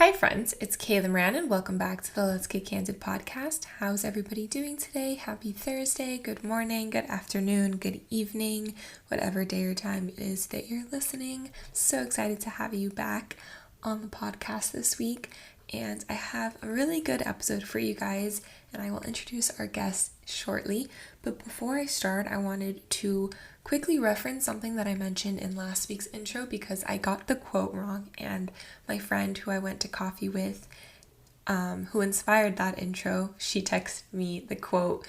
Hi friends, it's Kayla Moran and welcome back to the Let's Get Candid podcast. How's everybody doing today? Happy Thursday, good morning, good afternoon, good evening, whatever day or time it is that you're listening. So excited to have you back on the podcast this week, and I have a really good episode for you guys, and I will introduce our guest shortly. But before I start, I wanted to quickly reference something that I mentioned in last week's intro because I got the quote wrong, and my friend who I went to coffee with, who inspired that intro, she texted me the quote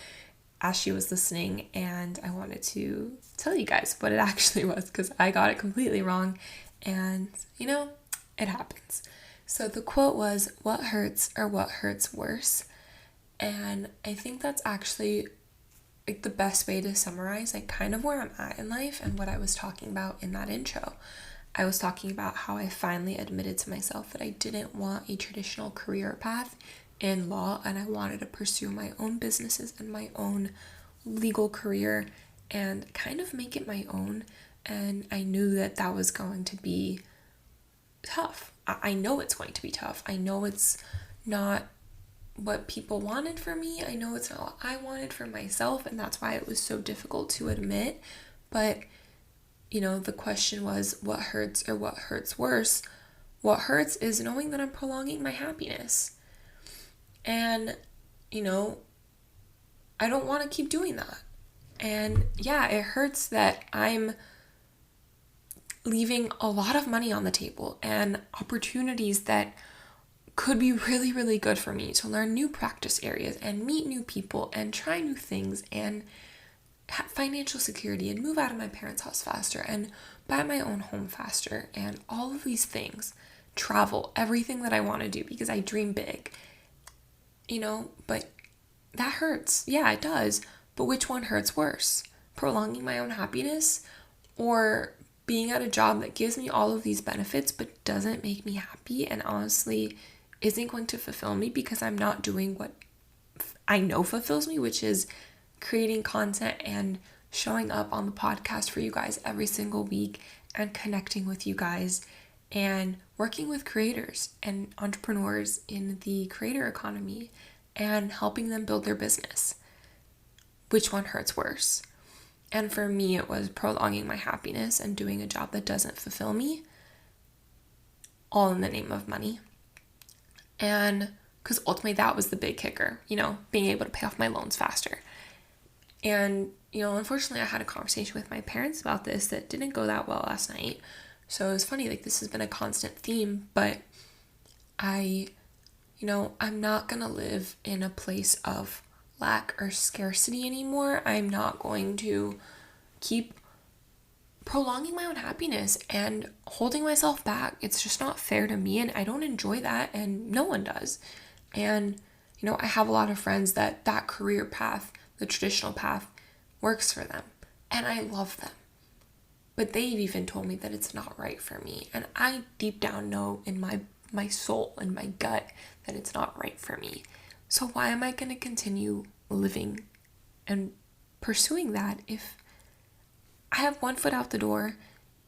as she was listening, and I wanted to tell you guys what it actually was because I got it completely wrong, and it happens. So the quote was, "What hurts or what hurts worse?" And I think that's actually the best way to summarize kind of where I'm at in life and what I was talking about in that intro. I was talking about how I finally admitted to myself that I didn't want a traditional career path in law, and I wanted to pursue my own businesses and my own legal career and kind of make it my own. And I knew that that was going to be tough. I know it's going to be tough. I know it's not what people wanted for me. I know it's not what I wanted for myself, and that's why it was so difficult to admit. But, the question was, what hurts or what hurts worse? What hurts is knowing that I'm prolonging my happiness. And, I don't want to keep doing that. And yeah, it hurts that I'm leaving a lot of money on the table and opportunities that could be really, really good for me to learn new practice areas and meet new people and try new things and have financial security and move out of my parents' house faster and buy my own home faster and all of these things, travel, everything that I want to do because I dream big, but that hurts. Yeah, it does. But which one hurts worse? Prolonging my own happiness or being at a job that gives me all of these benefits but doesn't make me happy and honestly isn't going to fulfill me because I'm not doing what I know fulfills me, which is creating content and showing up on the podcast for you guys every single week and connecting with you guys and working with creators and entrepreneurs in the creator economy and helping them build their business. Which one hurts worse? And for me, it was prolonging my happiness and doing a job that doesn't fulfill me, all in the name of money. And because ultimately that was the big kicker, being able to pay off my loans faster. And, unfortunately I had a conversation with my parents about this that didn't go that well last night. So it was funny, this has been a constant theme, but I'm not going to live in a place of lack or scarcity anymore. I'm not going to keep prolonging my own happiness and holding myself back. It's just not fair to me, and I don't enjoy that, and no one does. And I have a lot of friends that career path, the traditional path, works for them, and I love them, but they've even told me that it's not right for me, and I deep down know in my soul and my gut that it's not right for me. So why am I going to continue living and pursuing that if I have one foot out the door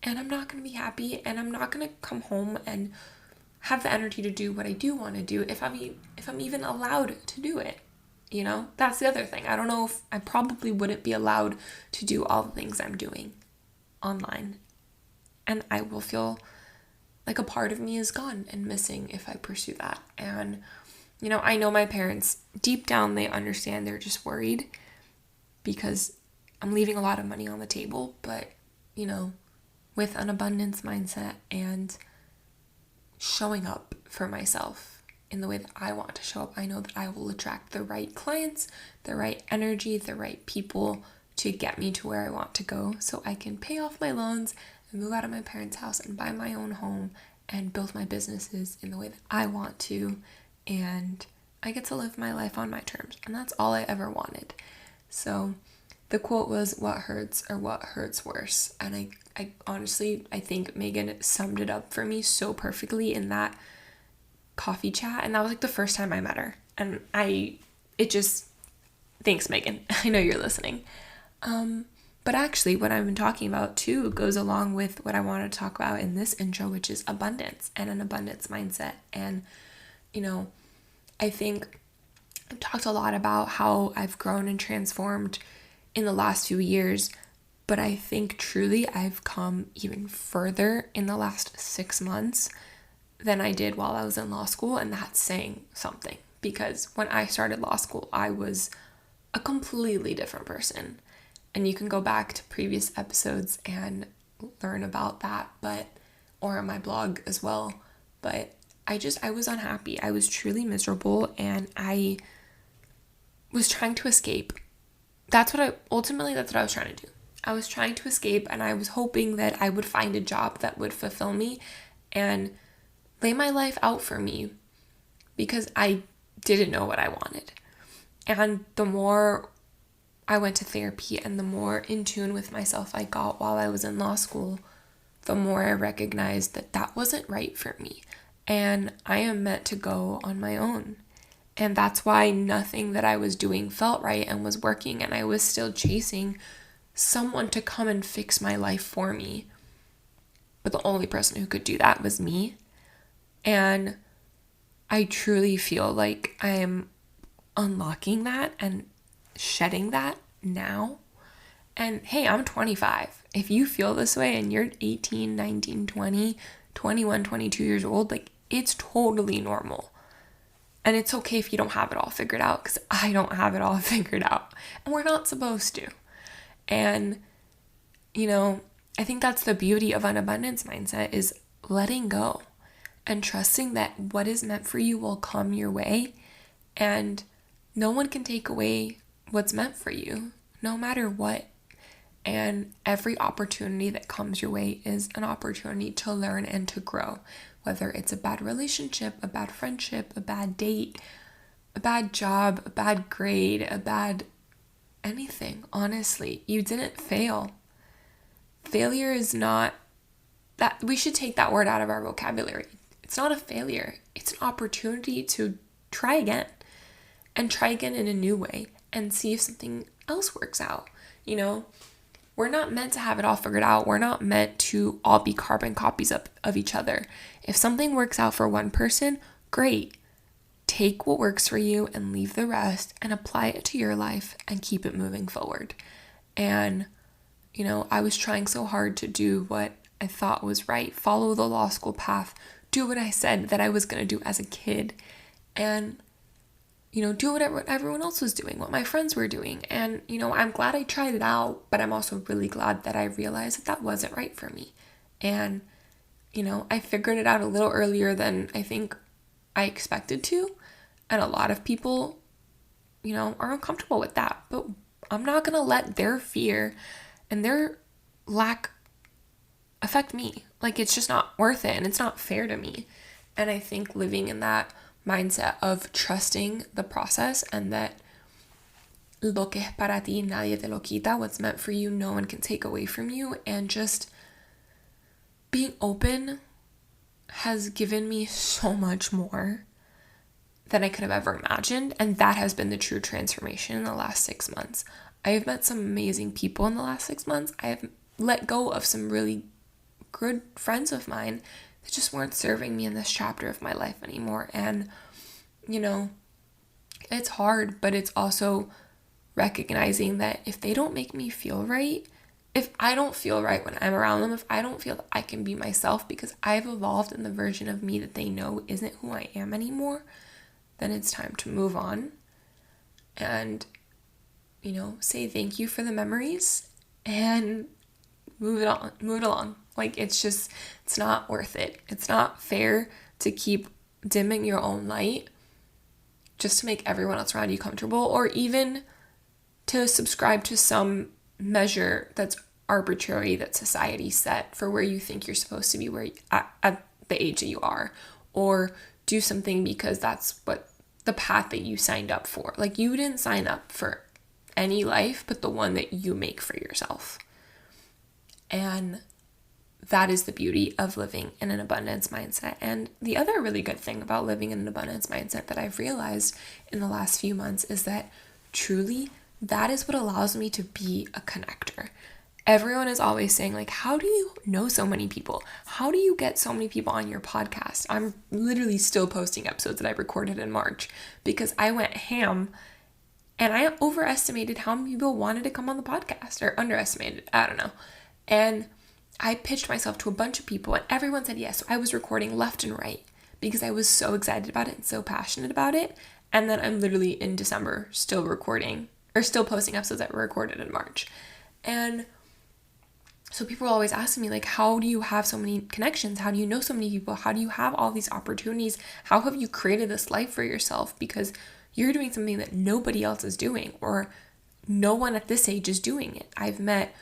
and I'm not going to be happy and I'm not going to come home and have the energy to do what I do want to do if I'm even allowed to do it? That's the other thing. I don't know if I probably wouldn't be allowed to do all the things I'm doing online. And I will feel like a part of me is gone and missing if I pursue that. And, I know my parents, deep down, they understand. They're just worried because I'm leaving a lot of money on the table, but, with an abundance mindset and showing up for myself in the way that I want to show up, I know that I will attract the right clients, the right energy, the right people to get me to where I want to go so I can pay off my loans and move out of my parents' house and buy my own home and build my businesses in the way that I want to, and I get to live my life on my terms, and that's all I ever wanted. So the quote was, "What hurts or what hurts worse?" And I honestly, I think Megan summed it up for me so perfectly in that coffee chat, and that was the first time I met her, and thanks Megan, I know you're listening. But actually, what I've been talking about too goes along with what I want to talk about in this intro, which is abundance and an abundance mindset. And, I think I've talked a lot about how I've grown and transformed in the last few years, but I think truly I've come even further in the last 6 months than I did while I was in law school, and that's saying something, because when I started law school, I was a completely different person, and you can go back to previous episodes and learn about that, or on my blog as well, but I was unhappy. I was truly miserable, and I was trying to escape. That's what I was trying to do. I was trying to escape, and I was hoping that I would find a job that would fulfill me and lay my life out for me, because I didn't know what I wanted. And the more I went to therapy and the more in tune with myself I got while I was in law school, the more I recognized that that wasn't right for me. And I am meant to go on my own. And that's why nothing that I was doing felt right and was working, and I was still chasing someone to come and fix my life for me. But the only person who could do that was me. And I truly feel like I am unlocking that and shedding that now. And hey, I'm 25. If you feel this way and you're 18, 19, 20, 21, 22 years old, like, it's totally normal. And it's okay if you don't have it all figured out, because I don't have it all figured out. And we're not supposed to. And, I think that's the beauty of an abundance mindset, is letting go and trusting that what is meant for you will come your way. And no one can take away what's meant for you, no matter what. And every opportunity that comes your way is an opportunity to learn and to grow. Whether it's a bad relationship, a bad friendship, a bad date, a bad job, a bad grade, a bad anything, honestly, you didn't fail. Failure is not that, we should take that word out of our vocabulary. It's not a failure. It's an opportunity to try again, and try again in a new way, and see if something else works out. We're not meant to have it all figured out. We're not meant to all be carbon copies of each other. If something works out for one person, great. Take what works for you and leave the rest, and apply it to your life and keep it moving forward. And, I was trying so hard to do what I thought was right, follow the law school path, do what I said that I was going to do as a kid, and do what everyone else was doing, what my friends were doing. And, I'm glad I tried it out, but I'm also really glad that I realized that wasn't right for me. And, I figured it out a little earlier than I think I expected to. And a lot of people, are uncomfortable with that. But I'm not going to let their fear and their lack affect me. Like, it's just not worth it, and it's not fair to me. And I think living in that mindset of trusting the process, and that lo que es para ti nadie te lo quita, what's meant for you no one can take away from you, and just being open has given me so much more than I could have ever imagined. And that has been the true transformation in the last 6 months. I have met some amazing people in the last 6 months. I have let go of some really good friends of mine that just weren't serving me in this chapter of my life anymore. And, it's hard, but it's also recognizing that if they don't make me feel right, if I don't feel right when I'm around them, if I don't feel that I can be myself because I've evolved in the version of me that they know isn't who I am anymore, then it's time to move on and, say thank you for the memories and move it along. Like, it's not worth it. It's not fair to keep dimming your own light just to make everyone else around you comfortable, or even to subscribe to some measure that's arbitrary that society set for where you think you're supposed to be at the age that you are, or do something because that's what the path that you signed up for. Like, you didn't sign up for any life but the one that you make for yourself. And that is the beauty of living in an abundance mindset. And the other really good thing about living in an abundance mindset that I've realized in the last few months is that truly that is what allows me to be a connector. everyone is always saying, like, how do you know so many people? How do you get so many people on your podcast? I'm literally still posting episodes that I recorded in March because I went ham and I overestimated how many people wanted to come on the podcast, or underestimated, I don't know. And I pitched myself to a bunch of people and everyone said yes. So I was recording left and right because I was so excited about it and so passionate about it. And then I'm literally in December still recording, or still posting episodes that were recorded in March. And so people are always asking me, like, how do you have so many connections? How do you know so many people? How do you have all these opportunities? How have you created this life for yourself? Because you're doing something that nobody else is doing, or no one at this age is doing it. I've met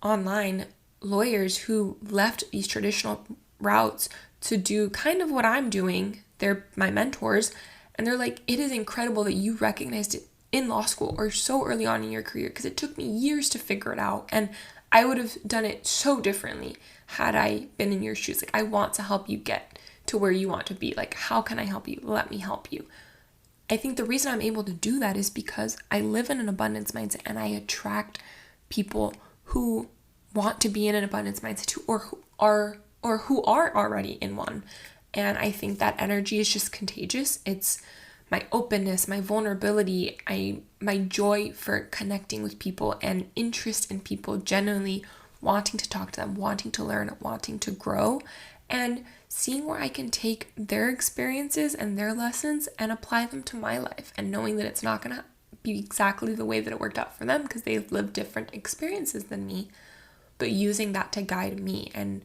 online lawyers who left these traditional routes to do kind of what I'm doing. They're my mentors, and they're like, it is incredible that you recognized it in law school or so early on in your career, because it took me years to figure it out, and I would have done it so differently had I been in your shoes. Like, I want to help you get to where you want to be. Like, how can I help you? Let me help you. I think the reason I'm able to do that is because I live in an abundance mindset, and I attract people who want to be in an abundance mindset too, or who are already in one. And I think that energy is just contagious. It's my openness, my vulnerability, my joy for connecting with people, and interest in people, genuinely wanting to talk to them, wanting to learn, wanting to grow, and seeing where I can take their experiences and their lessons and apply them to my life, and knowing that it's not going to be exactly the way that it worked out for them because they've lived different experiences than me, but using that to guide me and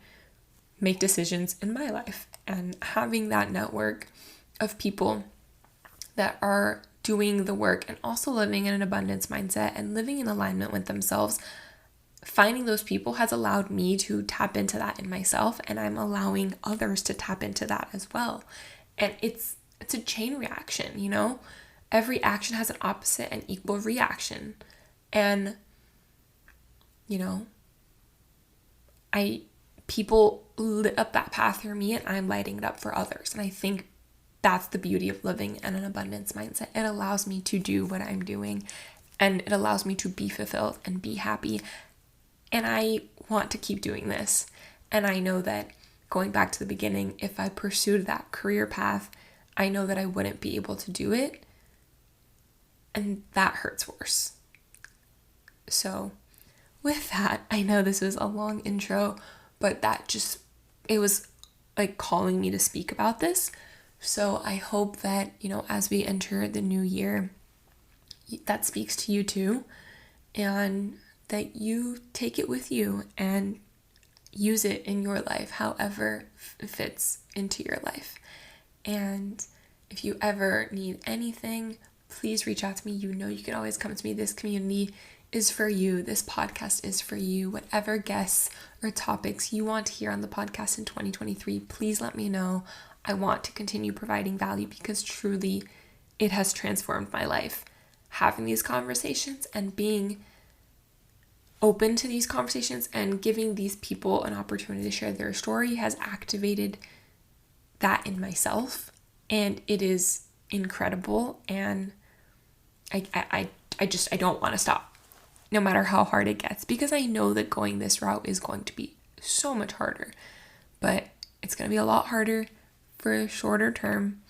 make decisions in my life. And having that network of people that are doing the work and also living in an abundance mindset and living in alignment with themselves, finding those people has allowed me to tap into that in myself, and I'm allowing others to tap into that as well. And it's a chain reaction, you know? Every action has an opposite and equal reaction. And, you know, people lit up that path for me, and I'm lighting it up for others. And I think that's the beauty of living in an abundance mindset. It allows me to do what I'm doing, and it allows me to be fulfilled and be happy. And I want to keep doing this. And I know that, going back to the beginning, if I pursued that career path, I know that I wouldn't be able to do it. And that hurts worse. So with that, I know this was a long intro, but it was like calling me to speak about this. So I hope that, you know, as we enter the new year, that speaks to you too, and that you take it with you and use it in your life however fits into your life. And if you ever need anything, please reach out to me. You know you can always come to me. This community is for you. This podcast is for you. Whatever guests or topics you want to hear on the podcast in 2023, please let me know. I want to continue providing value because truly it has transformed my life. Having these conversations and being open to these conversations and giving these people an opportunity to share their story has activated that in myself, and it is incredible. And I don't want to stop, no matter how hard it gets, because I know that going this route is going to be so much harder, but it's going to be a lot harder for a shorter term,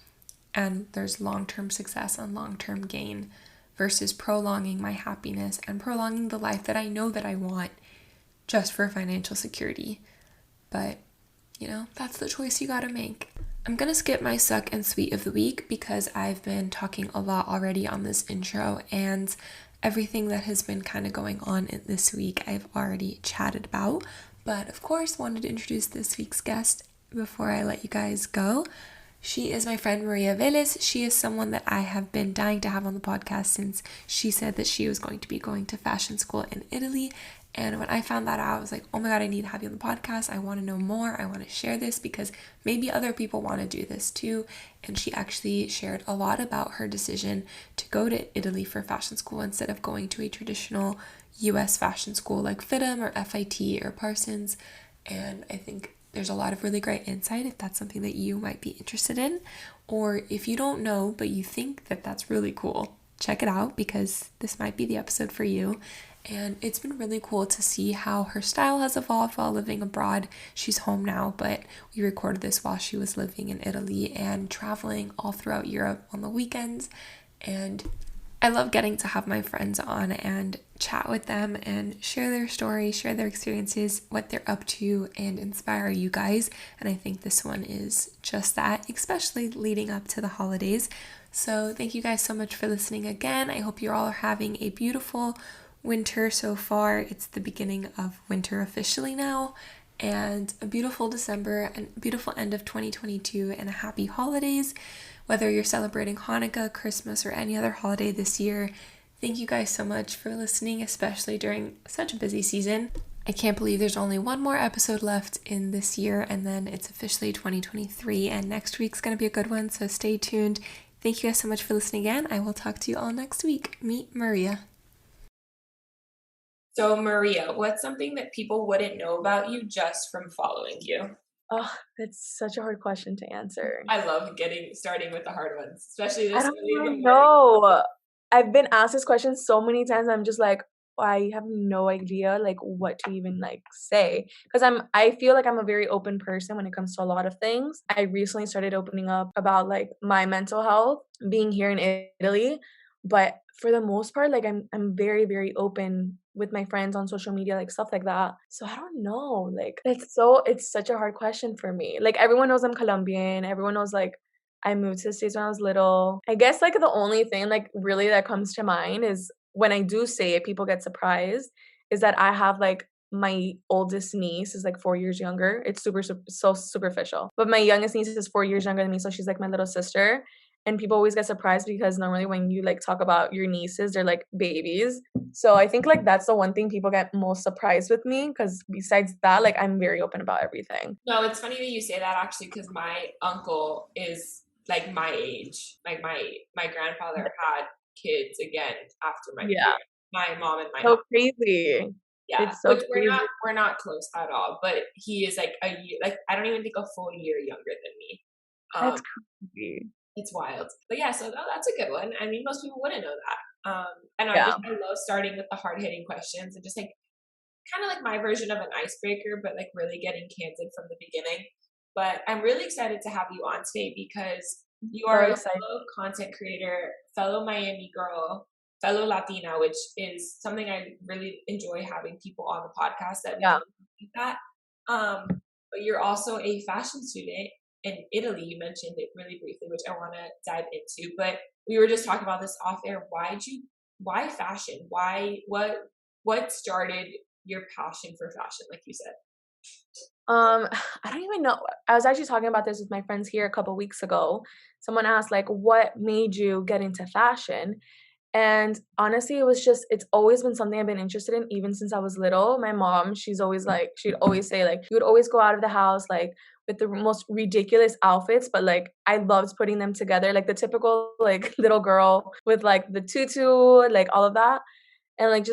and there's long-term success and long-term gain versus prolonging my happiness and prolonging the life that I know that I want just for financial security. But, you know, that's the choice you gotta make. I'm gonna skip my suck and sweet of the week because I've been talking a lot already on this intro, and everything that has been kind of going on in this week I've already chatted about. But of course, wanted to introduce this week's guest before I let you guys go. She is my friend Maria Velez. She is someone that I have been dying to have on the podcast since she said that she was going to be going to fashion school in Italy. And when I found that out, I was like, oh my God, I need to have you on the podcast. I want to know more. I want to share this because maybe other people want to do this too. And she actually shared a lot about her decision to go to Italy for fashion school instead of going to a traditional US fashion school like FITM or FIT or Parsons. And I think there's a lot of really great insight if that's something that you might be interested in, or if you don't know but you think that that's really cool. check it out because this might be the episode for you. And it's been really cool to see how her style has evolved while living abroad. She's home now, but we recorded this while she was living in Italy and traveling all throughout Europe on the weekends. And I love getting to have my friends on and chat with them and share their stories, share their experiences, what they're up to, and inspire you guys. And I think this one is just that, especially leading up to the holidays. So thank you guys so much for listening again. I hope you all are having a beautiful winter so far. It's the beginning of winter officially now, and a beautiful December and beautiful end of 2022 and a happy holidays. Whether you're celebrating Hanukkah, Christmas, or any other holiday this year, thank you guys so much for listening, especially during such a busy season. I can't believe there's only one more episode left in this year, and then it's officially 2023, and next week's going to be a good one, so stay tuned. Thank you guys so much for listening again. I will talk to you all next week. Meet Maria. So Maria, what's something that people wouldn't know about you just from following you? Oh, that's such a hard question to answer. I love starting with the hard ones, especially I this don't early in the even morning. know. I've been asked this question so many times. I'm just like, I have no idea like what to even like say because I feel like I'm a very open person when it comes to a lot of things. I recently started opening up about like my mental health being here in Italy, but for the most part like I'm very very open with my friends on social media, like stuff like that. So I don't know, like it's such a hard question for me. Like everyone knows I'm Colombian, everyone knows like I moved to the States when I was little. I guess like the only thing like really that comes to mind is when I do say it, people get surprised, is that I have like my oldest niece is like 4 years younger. It's so superficial. But my youngest niece is 4 years younger than me, so she's like my little sister. And people always get surprised because normally when you like talk about your nieces, they're like babies. So I think like that's the one thing people get most surprised with me because besides that, like I'm very open about everything. No, it's funny that you say that actually because my uncle is like my age. Like my grandfather had kids again after Yeah. my mom and my mom. So crazy. Yeah, It's so which crazy. we're not close at all. But he is like a year, like I don't even think a full year younger than me. That's Um, crazy. it's wild. But yeah, so that's a good one. I mean, most people wouldn't know that. I know Yeah. I love starting with the hard hitting questions and just like kind of like my version of an icebreaker, but like really getting candid from the beginning. But I'm really excited to have you on today because you So are a excited. fellow content creator, fellow Miami girl, fellow Latina, which is something I really enjoy having people on the podcast that we Yeah. can do that. But you're also a fashion student in Italy. You mentioned it really briefly, which I want to dive into. But we were just talking about this off air. Why fashion? What started your passion for fashion, like you said? I don't even know. I was actually talking about this with my friends here a couple weeks ago. Someone asked like, "What made you get into fashion?" And honestly, it's always been something I've been interested in even since I was little. My mom, she'd always say, like, you would always go out of the house, like, with the most ridiculous outfits, but like, I loved putting them together, like the typical, like, little girl with like the tutu, like all of that and like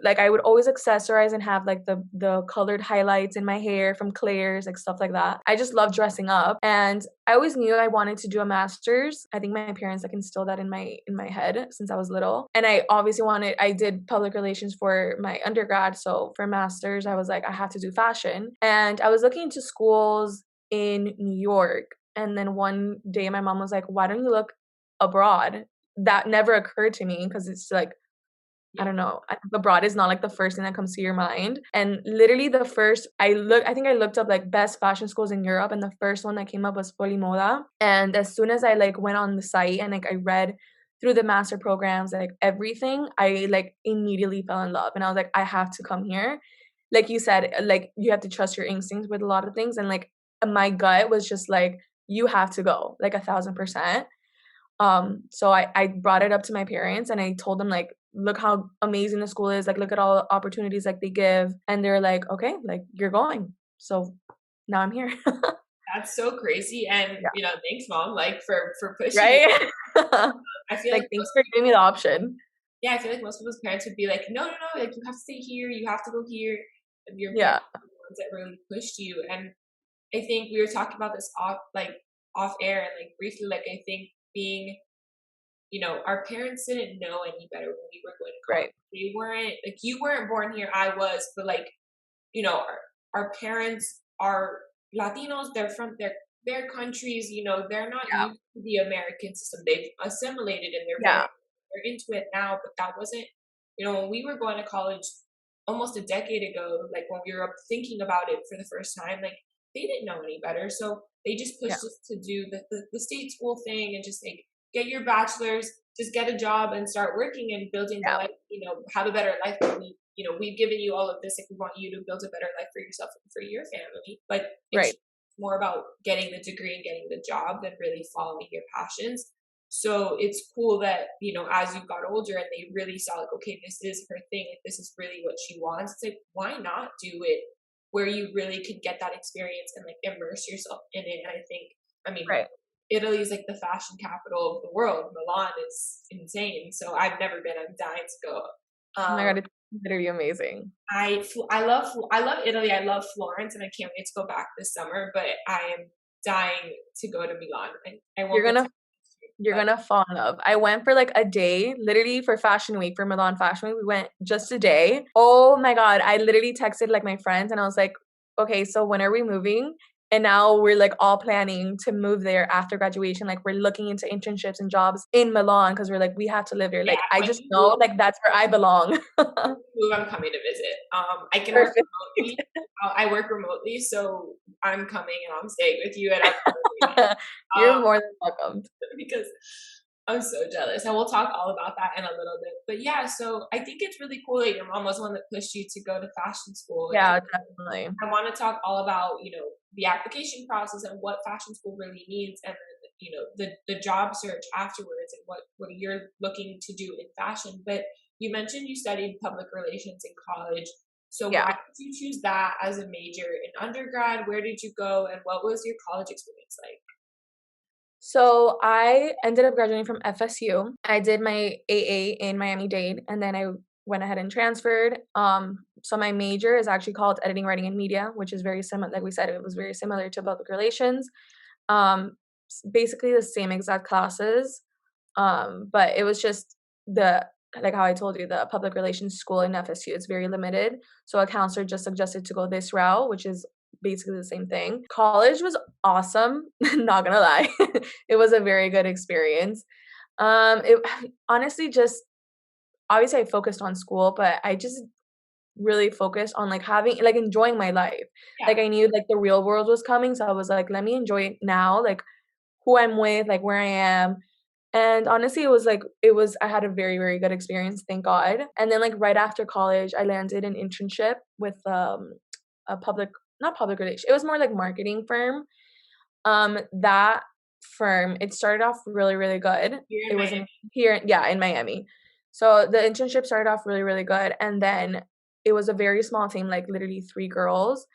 like I would always accessorize and have like the colored highlights in my hair from Claire's, like stuff like that. I just love dressing up, and I always knew I wanted to do a master's. I think my parents like instilled that in my head since I was little, and I did public relations for my undergrad, so for master's I was like I have to do fashion, and I was looking into schools in New York, and then one day my mom was like, why don't you look abroad? That never occurred to me because it's like I Yeah. don't know. Abroad is not like the first thing that comes to your mind. And literally I think I looked up like best fashion schools in Europe and the first one that came up was Polimoda. And as soon as I like went on the site and like I read through the master programs, like everything, I like immediately fell in love. And I was like, I have to come here. Like you said, like you have to trust your instincts with a lot of things. And like my gut was just like, you have to go, like 1,000%. So I brought it up to my parents and I told them like, look how amazing the school is, like look at all the opportunities like they give. And they're like, okay, like you're going. So now I'm here. That's so crazy. And Yeah. thanks mom, like for pushing you. Right? I feel Like like thanks for giving me the option. yeah, I feel like most people's parents would be like, no, no, no, like you have to stay here, you have to go here. And your Yeah. parents are the ones that really pushed you. And I think we were talking about this off air and like briefly, like I think being our parents didn't know any better when we were going to college. Right. They weren't like, you weren't born here, I was, but like, our parents are Latinos. They're from their countries. They're not Yeah. used to the American system. They've assimilated and Yeah. they're into it now. But that wasn't, when we were going to college almost a decade ago. Like when we were thinking about it for the first time, like they didn't know any better, so they just Yeah. pushed us to do the state school thing and just like get your bachelor's, just get a job and start working and building the Yeah. life, have a better life than we've given you all of this. Like we want you to build a better life for yourself and for your family. But it's Right. more about getting the degree and getting the job than really following your passions. So it's cool that, as you got older and they really saw like, okay, this is her thing. Like this is really what she wants. It's like, why not do it where you really could get that experience and like immerse yourself in it? And I think, I mean, Right. Italy is like the fashion capital of the world. Milan is insane. So I've never been. I'm dying to go. Oh my Um, God, it's literally amazing. I love Italy. I love Florence, and I can't wait to go back this summer. But I am dying to go to Milan. I You're won't get gonna to, you're but gonna fall in love. I went for like a day, literally for Fashion Week, for Milan Fashion Week. We went just a day. Oh my God. I literally texted like my friends and I was like, okay, so when are we moving? And now we're like all planning to move there after graduation. Like we're looking into internships and jobs in Milan because we're like, we have to live there. yeah, Like I when just you know move, like that's where I belong. I'm coming to visit. I can work Perfect. remotely. I work remotely, so I'm coming and I'm staying with you, and I'm You're um, more than welcome. because I'm so jealous. And we'll talk all about that in a little bit. But yeah, so I think it's really cool that your mom was the one that pushed you to go to fashion school. And Yeah, definitely. I want to talk all about, the application process and what fashion school really means, and then, the job search afterwards and what you're looking to do in fashion. But you mentioned you studied public relations in college. So Yeah. why did you choose that as a major in undergrad? Where did you go, and what was your college experience like? So I ended up graduating from FSU. I did my AA in Miami-Dade, and then I went ahead and transferred. So my major is actually called editing, writing, and media, which is very similar. Like we said, it was very similar to public relations. Basically the same exact classes. But it was just the like how I told you, the public relations school in FSU is very limited. So a counselor just suggested to go this route, which is basically the same thing. College was awesome, not gonna lie. It was a very good experience. It honestly just obviously I focused on school, but I just really focused on like having like enjoying my life. Yeah, Like I knew like the real world was coming, so I was like, let me enjoy it now, like who I'm with, like where I am. And honestly, I had a very, very good experience, thank God. And then like right after college, I landed an internship with a public not public relation. It was more like marketing firm. That firm, it started off really, really good. you're in It was Miami. in here, yeah, in Miami. So the internship started off really, really good. And then it was a very small team, like literally 3 girls.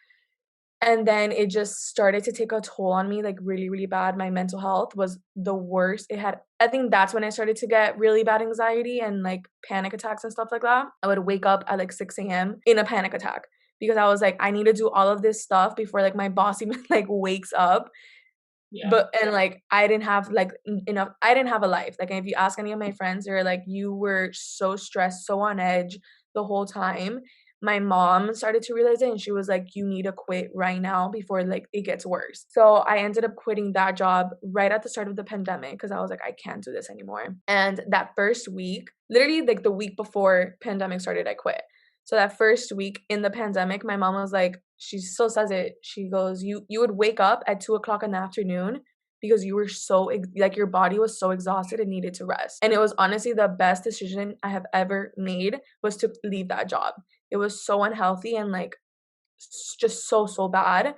And then it just started to take a toll on me, like really, really bad. My mental health was the worst. I think that's when I started to get really bad anxiety and like panic attacks and stuff like that. I would wake up at like 6 a.m. in a panic attack because I was like, I need to do all of this stuff before like my boss even like wakes up. Yeah. But and like I didn't have like enough. I didn't have a life. Like if you ask any of my friends, they're like, you were so stressed, so on edge the whole time. My mom started to realize it, and she was like, you need to quit right now before like it gets worse. So I ended up quitting that job right at the start of the pandemic because I was like, I can't do this anymore. And that first week, literally like the week before pandemic started, I quit. So that first week in the pandemic, my mom was like, she still says it. She goes, you would wake up at 2 o'clock in the afternoon because you were so like your body was so exhausted and needed to rest. And it was honestly the best decision I have ever made was to leave that job. It was so unhealthy and like just so bad.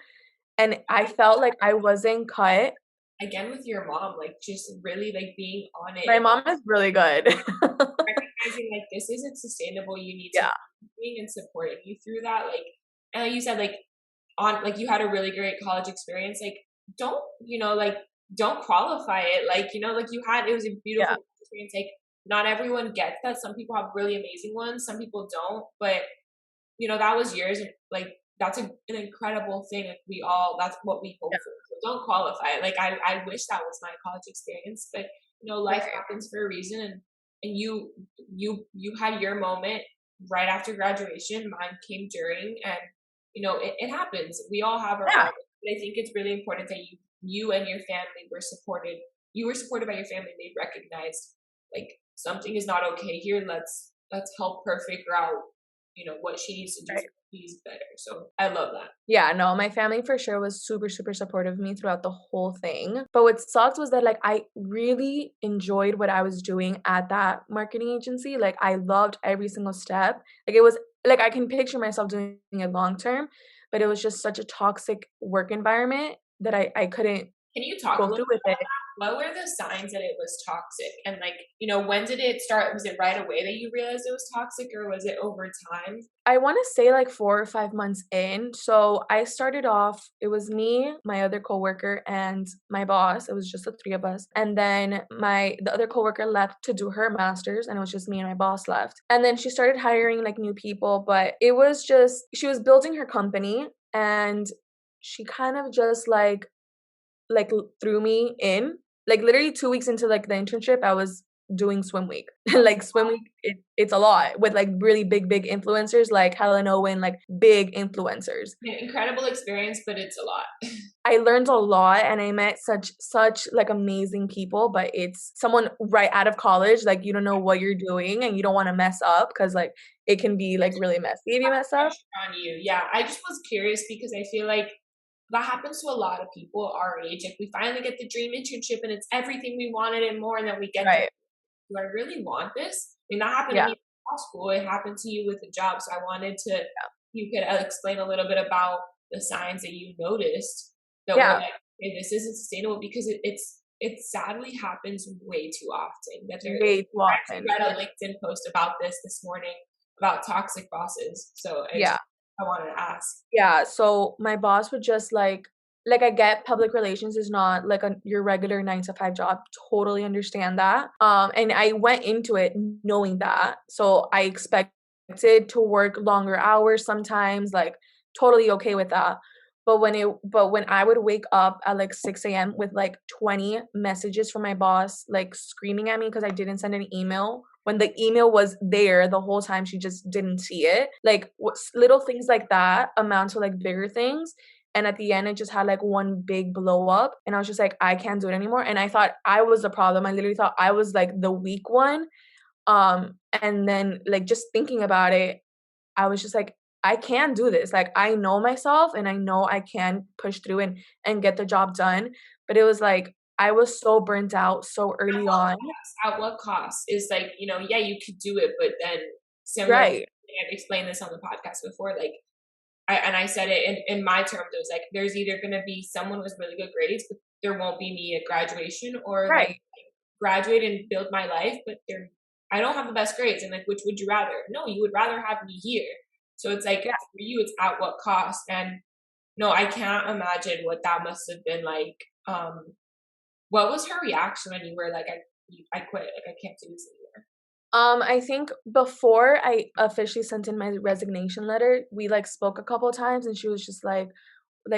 And I felt like I wasn't cut. Again with your mom, like just really like being on it My and mom is really good. recognizing like this isn't sustainable. You need to Yeah, being and supporting you through that. Like, and like you said, like on like you had a really great college experience. Like, don't like don't qualify it. Like like you had it was a yeah, beautiful experience. Like, not everyone gets that. Some people have really amazing ones. Some people don't. But that was yours, and like that's an incredible thing. Like that's what we hope yeah. for. So don't qualify it. Like I wish that was my college experience, but life Right. happens for a reason, and you had your moment right after graduation. Mine came during, and it happens. We all have our Yeah. moments. But I think it's really important that you and your family were supported. You were supported by your family. They recognized like something is not okay here. Let's help her figure out what she needs to do Right. so she's better. So I love that. Yeah, no, my family for sure was super, super supportive of me throughout the whole thing. But what sucked was that, like, I really enjoyed what I was doing at that marketing agency. Like, I loved every single step. Like, it was like I can picture myself doing it long term, but it was just such a toxic work environment that I couldn't Can you talk a go little through bit with about it. that? What were the signs that it was toxic? And like, when did it start? Was it right away that you realized it was toxic, or was it over time? I wanna say, like, 4 or 5 months in. So, I started off it was me, my other coworker, and my boss. It was just the 3 of us. And then the other coworker left to do her master's, and it was just me and my boss left. And then she started hiring, like, new people, but it was just she was building her company, and she kind of just, threw me in. Like, literally 2 weeks into, like, the internship, I was doing swim week. Like, swim week, it's a lot with, like, really big, big influencers, like Helen Owen, like, big influencers. Incredible experience, but it's a lot. I learned a lot, and I met such, like, amazing people, but it's someone right out of college, like, you don't know what you're doing, and you don't wanna mess up because like, it can be, like, really messy if you mess up. Pressure on you. Yeah, I just was curious because I feel like that happens to a lot of people our age. Like we finally get the dream internship and it's everything we wanted and more, and then we get there. Right. Do I really want this? I mean, that happened to Yeah. me in law school. It happened to you with the job. So I wanted to, you could explain a little bit about the signs that you noticed that were Yeah. like, hey, this isn't sustainable, because it sadly happens way too often. That there, Way too I actually often. read a LinkedIn post about this morning about toxic bosses. So Yeah. I wanted to ask. Yeah, so my boss would just I get public relations is not like your regular 9 to 5 job. Totally understand that. And I went into it knowing that. So I expected to work longer hours sometimes, like totally okay with that. But when I would wake up at like 6 a.m. with like 20 messages from my boss, like screaming at me because I didn't send an email when the email was there the whole time, she just didn't see it. Like little things like that amount to like bigger things. And at the end, it just had like one big blow up. And I was just like, I can't do it anymore. And I thought I was the problem. I literally thought I was like the weak one. And then like just thinking about it, I was just like, I can do this. Like I know myself and I know I can push through and get the job done. But it was like I was so burnt out so early on. At what cost? Is like, yeah, you could do it, but then similar, Right. I've explained this on the podcast before, like, I said it in my terms, it was like, there's either going to be someone with really good grades, but there won't be me at graduation, or like Right. graduate and build my life, but I don't have the best grades. And like, which would you rather? No, you would rather have me here. So it's like, Yeah. for you, it's at what cost? And no, I can't imagine what that must have been like. What was her reaction when you were like, I quit, like I can't do this anymore? I think before I officially sent in my resignation letter, we like spoke a couple of times and she was just like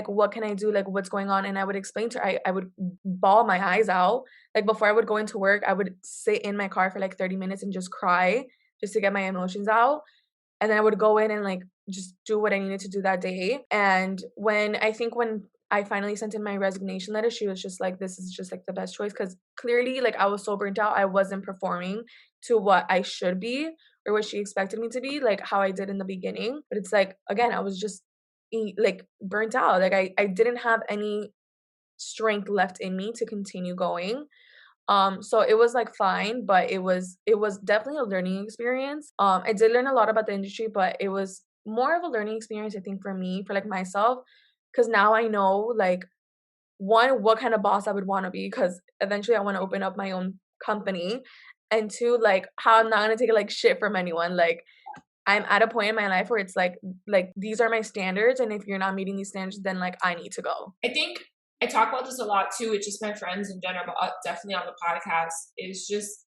what can I do? Like what's going on? And I would explain to her, I would bawl my eyes out. Like before I would go into work, I would sit in my car for like 30 minutes and just cry just to get my emotions out. And then I would go in and like just do what I needed to do that day. And when I finally sent in my resignation letter, she was just like, this is just like the best choice. Cause clearly, like I was so burnt out, I wasn't performing to what I should be or what she expected me to be, like how I did in the beginning. But it's like, again, I was just like burnt out. Like I didn't have any strength left in me to continue going. So it was like fine, but it was definitely a learning experience. I did learn a lot about the industry, but it was more of a learning experience, I think, for me, for like myself, because now I know like one, what kind of boss I would want to be, because eventually I want to open up my own company, and two, like how I'm not gonna take like shit from anyone. Like I'm at a point in my life where it's like these are my standards, and if you're not meeting these standards, then like I need to go. I think I talk about this a lot too with just my friends in general, but definitely on the podcast, is just,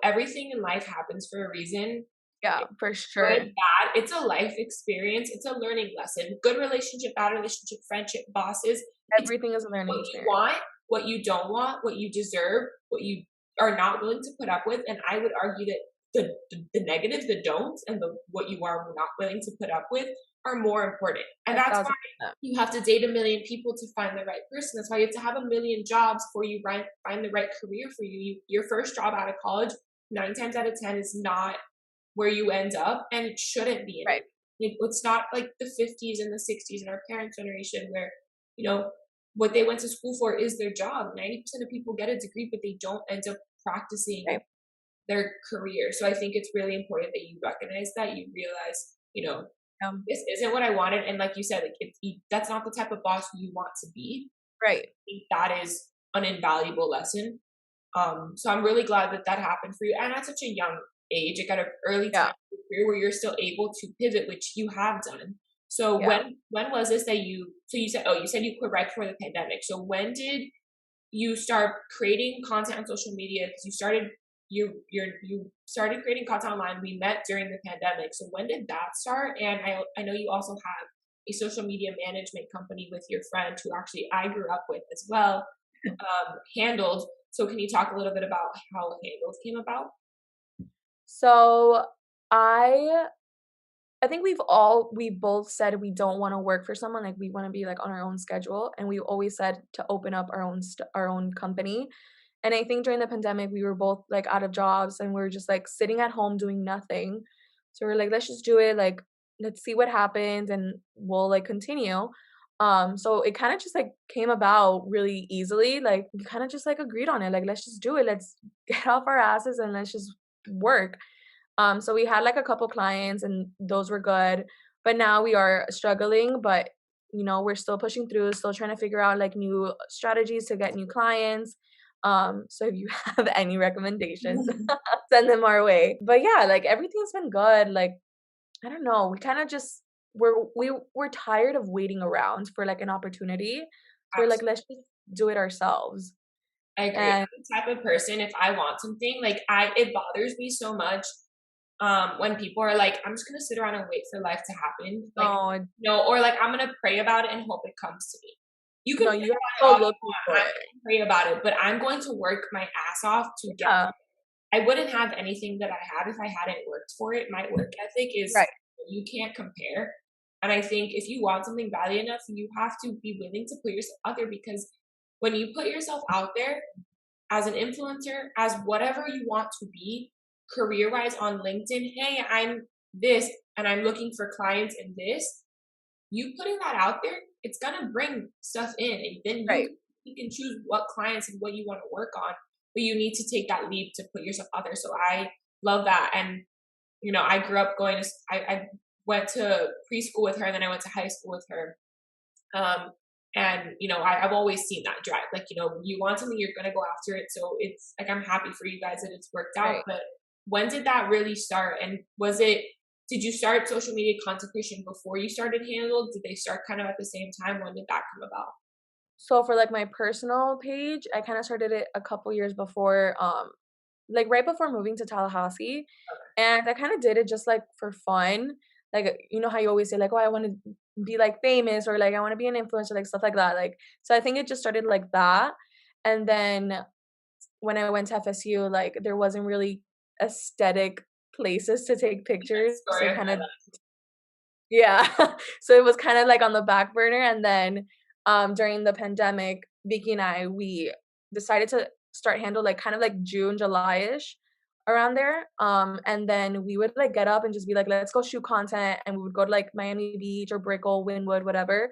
everything in life happens for a reason. Yeah, for Good, sure. bad. It's a life experience. It's a learning lesson. Good relationship, bad relationship, friendship, bosses. It's Everything is a learning what you experience. want, what you don't want, what you deserve, what you are not willing to put up with. And I would argue that the negatives, the don'ts, and the what you are not willing to put up with are more important. And A that's thousand why percent. you have to date a million people to find the right person. That's why you have to have a million jobs before you find the right career for you. Your first job out of college, 9 times out of 10, is not where you end up, and it shouldn't be. Right. It's not like the 50s and the 60s and our parents' generation where, what they went to school for is their job. 90% of people get a degree, but they don't end up practicing Right. their career. So I think it's really important that you recognize that, you realize, this isn't what I wanted. And like you said, like that's not the type of boss who you want to be. Right. I think that is an invaluable lesson. So I'm really glad that that happened for you, and at such a young age, like at an early time in your career where you're still able to pivot, which you have done. So when was this that you said you quit right before the pandemic. So when did you start creating content on social media? Because you started creating content online. We met during the pandemic. So when did that start? And I know you also have a social media management company with your friend who actually I grew up with as well, Handled. So can you talk a little bit about how Handled came about? So I think we both said we don't want to work for someone. Like, we want to be like on our own schedule, and we always said to open up our own company. And I think during the pandemic, we were both like out of jobs, and we were just like sitting at home doing nothing. So we're like, let's just do it. Like, let's see what happens, and we'll like continue. So it kind of just like came about really easily. Like, we kind of just like agreed on it. Like, let's just do it. Let's get off our asses and let's just work. So we had like a couple clients, and those were good. But now we are struggling, but we're still pushing through, still trying to figure out like new strategies to get new clients. So if you have any recommendations, send them our way. But yeah, like everything's been good. Like, I don't know, we kind of just we're tired of waiting around for like an opportunity. So we're like, let's just do it ourselves. I agree. And I'm the type of person, if I want something, like it bothers me so much when people are like, I'm just gonna sit around and wait for life to happen. Like, no, no, or like I'm gonna pray about it and hope it comes to me. You can no, pray you about it have all to go you looking want. for I'm it. gonna pray about it, but I'm going to work my ass off to get Yeah, it. I wouldn't have anything that I had if I hadn't worked for it. My work ethic is, right, you can't compare. And I think if you want something badly enough, you have to be willing to put yourself out there, because when you put yourself out there as an influencer, as whatever you want to be, career wise on LinkedIn, hey, I'm this and I'm looking for clients in this, you putting that out there, it's gonna bring stuff in, and then right. you can choose what clients and what you want to work on, but you need to take that leap to put yourself out there. So I love that. And I grew up I went to preschool with her, and then I went to high school with her. And I've always seen that drive. Like, you want something, you're gonna go after it. So it's like, I'm happy for you guys that it's worked out. Right. But when did that really start? And did you start social media content creation before you started Handled? Did they start kind of at the same time? When did that come about? So for like my personal page, I kind of started it a couple years before, like right before moving to Tallahassee, and I kind of did it just like for fun. Like, you know how you always say like, oh, I want to be like famous, or like I want to be an influencer, like stuff like that. Like, so I think it just started like that. And then when I went to FSU, like there wasn't really aesthetic places to take pictures. So Story it of kind my of, life. yeah. So it was kind of like on the back burner. And then during the pandemic, Vicky and I, we decided to start Handle like kind of like June, July-ish, around there. And then we would like get up and just be like, let's go shoot content. And we would go to like Miami Beach or Brickell, Wynwood, whatever,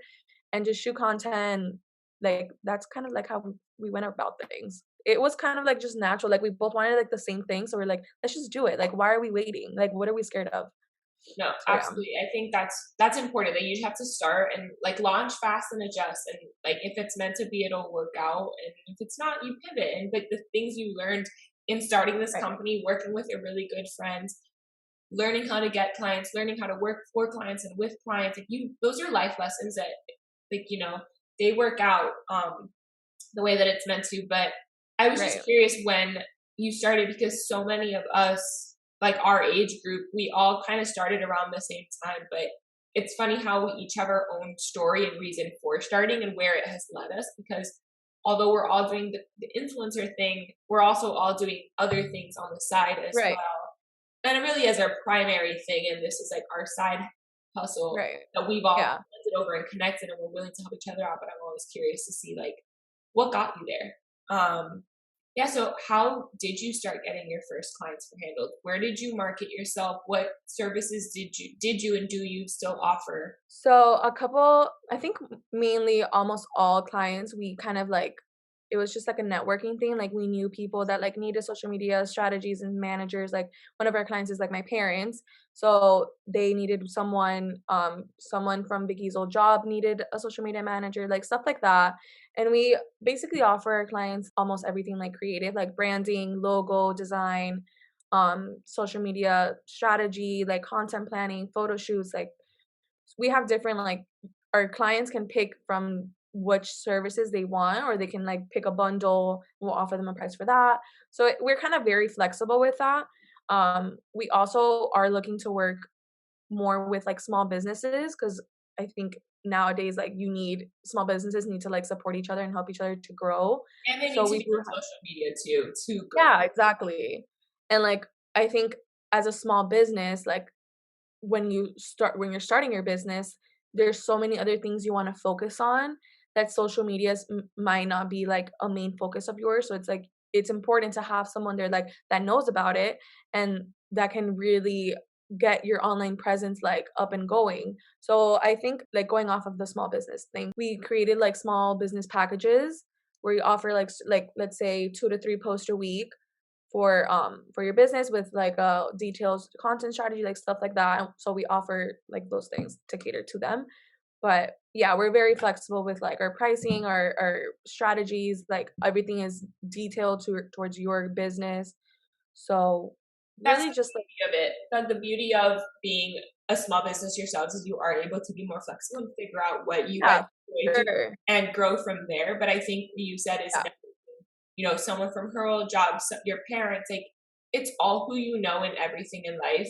and just shoot content. Like, that's kind of like how we went about things. It was kind of like just natural. Like, we both wanted like the same thing. So we're like, let's just do it. Like, why are we waiting? Like, what are we scared of? No, So yeah. absolutely. I think that's important, that you just have to start and like launch fast and adjust. And like, if it's meant to be, it'll work out. And if it's not, you pivot. And like the things you learned in starting this Right. company, working with your really good friends, learning how to get clients, learning how to work for clients and with clients, like those are life lessons that like, they work out the way that it's meant to. But I was just Right. curious when you started, because so many of us, like our age group, we all kind of started around the same time. But it's funny how we each have our own story and reason for starting and where it has led us, because although we're all doing the influencer thing, we're also all doing other things on the side as Right. well. And it really is our primary thing, and this is like our side hustle Right. that we've all Yeah. connected over and connected, and we're willing to help each other out. But I'm always curious to see like what got you there. Yeah. So how did you start getting your first clients for handled? Where did you market yourself? What services did you and do you still offer? So a couple, I think mainly almost all clients, we kind of like, it was just like a networking thing. Like we knew people that like needed social media strategies and managers. Like one of our clients is like my parents. So they needed someone from Vicky's old job needed a social media manager, like stuff like that. And we basically offer our clients almost everything like creative, like branding, logo design, social media strategy, like content planning, photo shoots, like we have different like our clients can pick from which services they want, or they can like pick a bundle. We'll offer them a price for that. So we're kind of very flexible with that. We also are looking to work more with like small businesses, because I think nowadays like small businesses need to like support each other and help each other to grow. And they need So to we be do on social media too to grow. yeah, exactly. And like I think as a small business, like when you're starting your business, there's so many other things you want to focus on that social medias might not be like a main focus of yours. So it's like it's important to have someone there like that knows about it and that can really get your online presence like up and going. So I think like going off of the small business thing, we created like small business packages where you offer like let's say 2 to 3 posts a week for your business with like details content strategy, like stuff like that. And so we offer like those things to cater to them. But yeah, we're very flexible with like our pricing, our strategies, like everything is detailed towards your business. So That's really the just like beauty of it. That the beauty of being a small business yourselves is you are able to be more flexible and figure out what you guys yeah, enjoy doing sure. and grow from there. But I think what you said is, Yeah. someone from her old job, your parents, like it's all who you know and everything in life.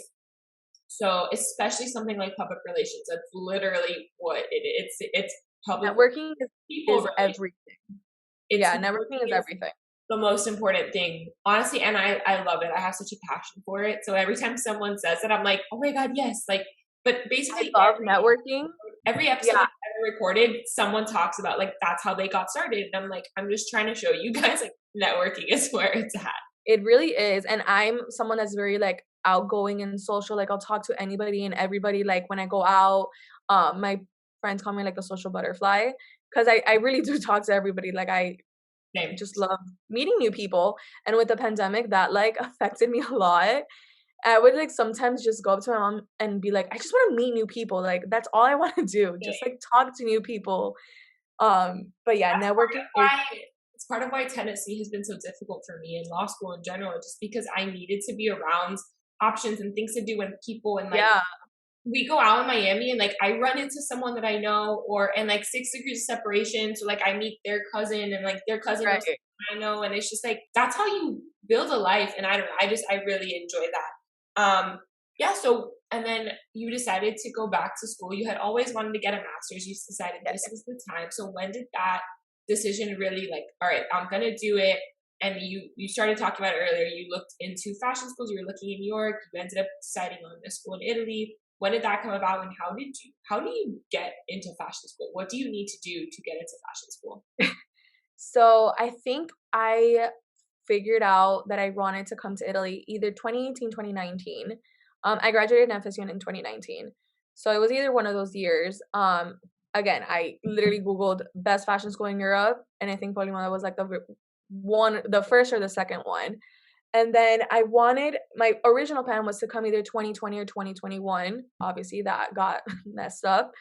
So especially something like public relations, that's literally what it is. It's public Networking people is relations. everything. It's Yeah, networking is networking is everything. the most important thing, honestly. And I love it. I have such a passion for it. So every time someone says it, I'm like, oh my God, yes. Like, but I basically love networking. every episode Yeah, I've ever recorded, someone talks about like that's how they got started. And I'm like, I'm just trying to show you guys like networking is where it's at. it really is. And I'm someone that's very like outgoing and social. Like I'll talk to anybody and everybody. Like when I go out, my friends call me like the social butterfly because I really do talk to everybody. Like I Same. just love meeting new people. And with the pandemic, that like affected me a lot. I would like sometimes just go up to my mom and be like, I just want to meet new people. Like that's all I want to do. Just like talk to new people. But yeah, That's part networking of is why it's part of why Tennessee has been so difficult for me in law school in general, just because I needed to be around options and things to do and people and like yeah, we go out in Miami and like I run into someone that I know or and like 6 degrees of separation. So like I meet their cousin and like their cousin knows right. someone I know and it's just like that's how you build a life. And I don't know, I really enjoy that. Yeah, so and then you decided to go back to school. You had always wanted to get a master's. You decided Yeah. this is the time. So when did that decision really like, all right, I'm gonna do it? And you started talking about it earlier. You looked into fashion schools. You were looking in New York. You ended up deciding on a school in Italy. When did that come about, and how do you get into fashion school? What do you need to do to get into fashion school? So I think I figured out that I wanted to come to Italy either 2018, 2019. I graduated in FSU in 2019. So it was either one of those years. Again, I literally Googled best fashion school in Europe, and I think Polimala was like the first or the second one. And then my original plan was to come either 2020 or 2021. Obviously, that got messed up.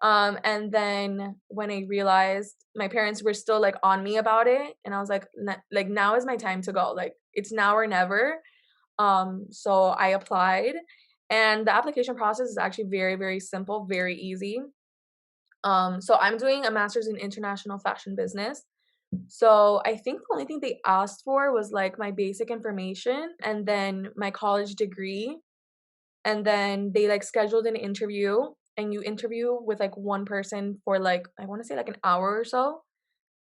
And then when I realized my parents were still like on me about it, and I was like, like now is my time to go. Like it's now or never. So I applied, and the application process is actually very, very simple, very easy. So I'm doing a master's in international fashion business. So I think the only thing they asked for was like my basic information and then my college degree. And then they like scheduled an interview, and you interview with like one person for like I want to say like an hour or so.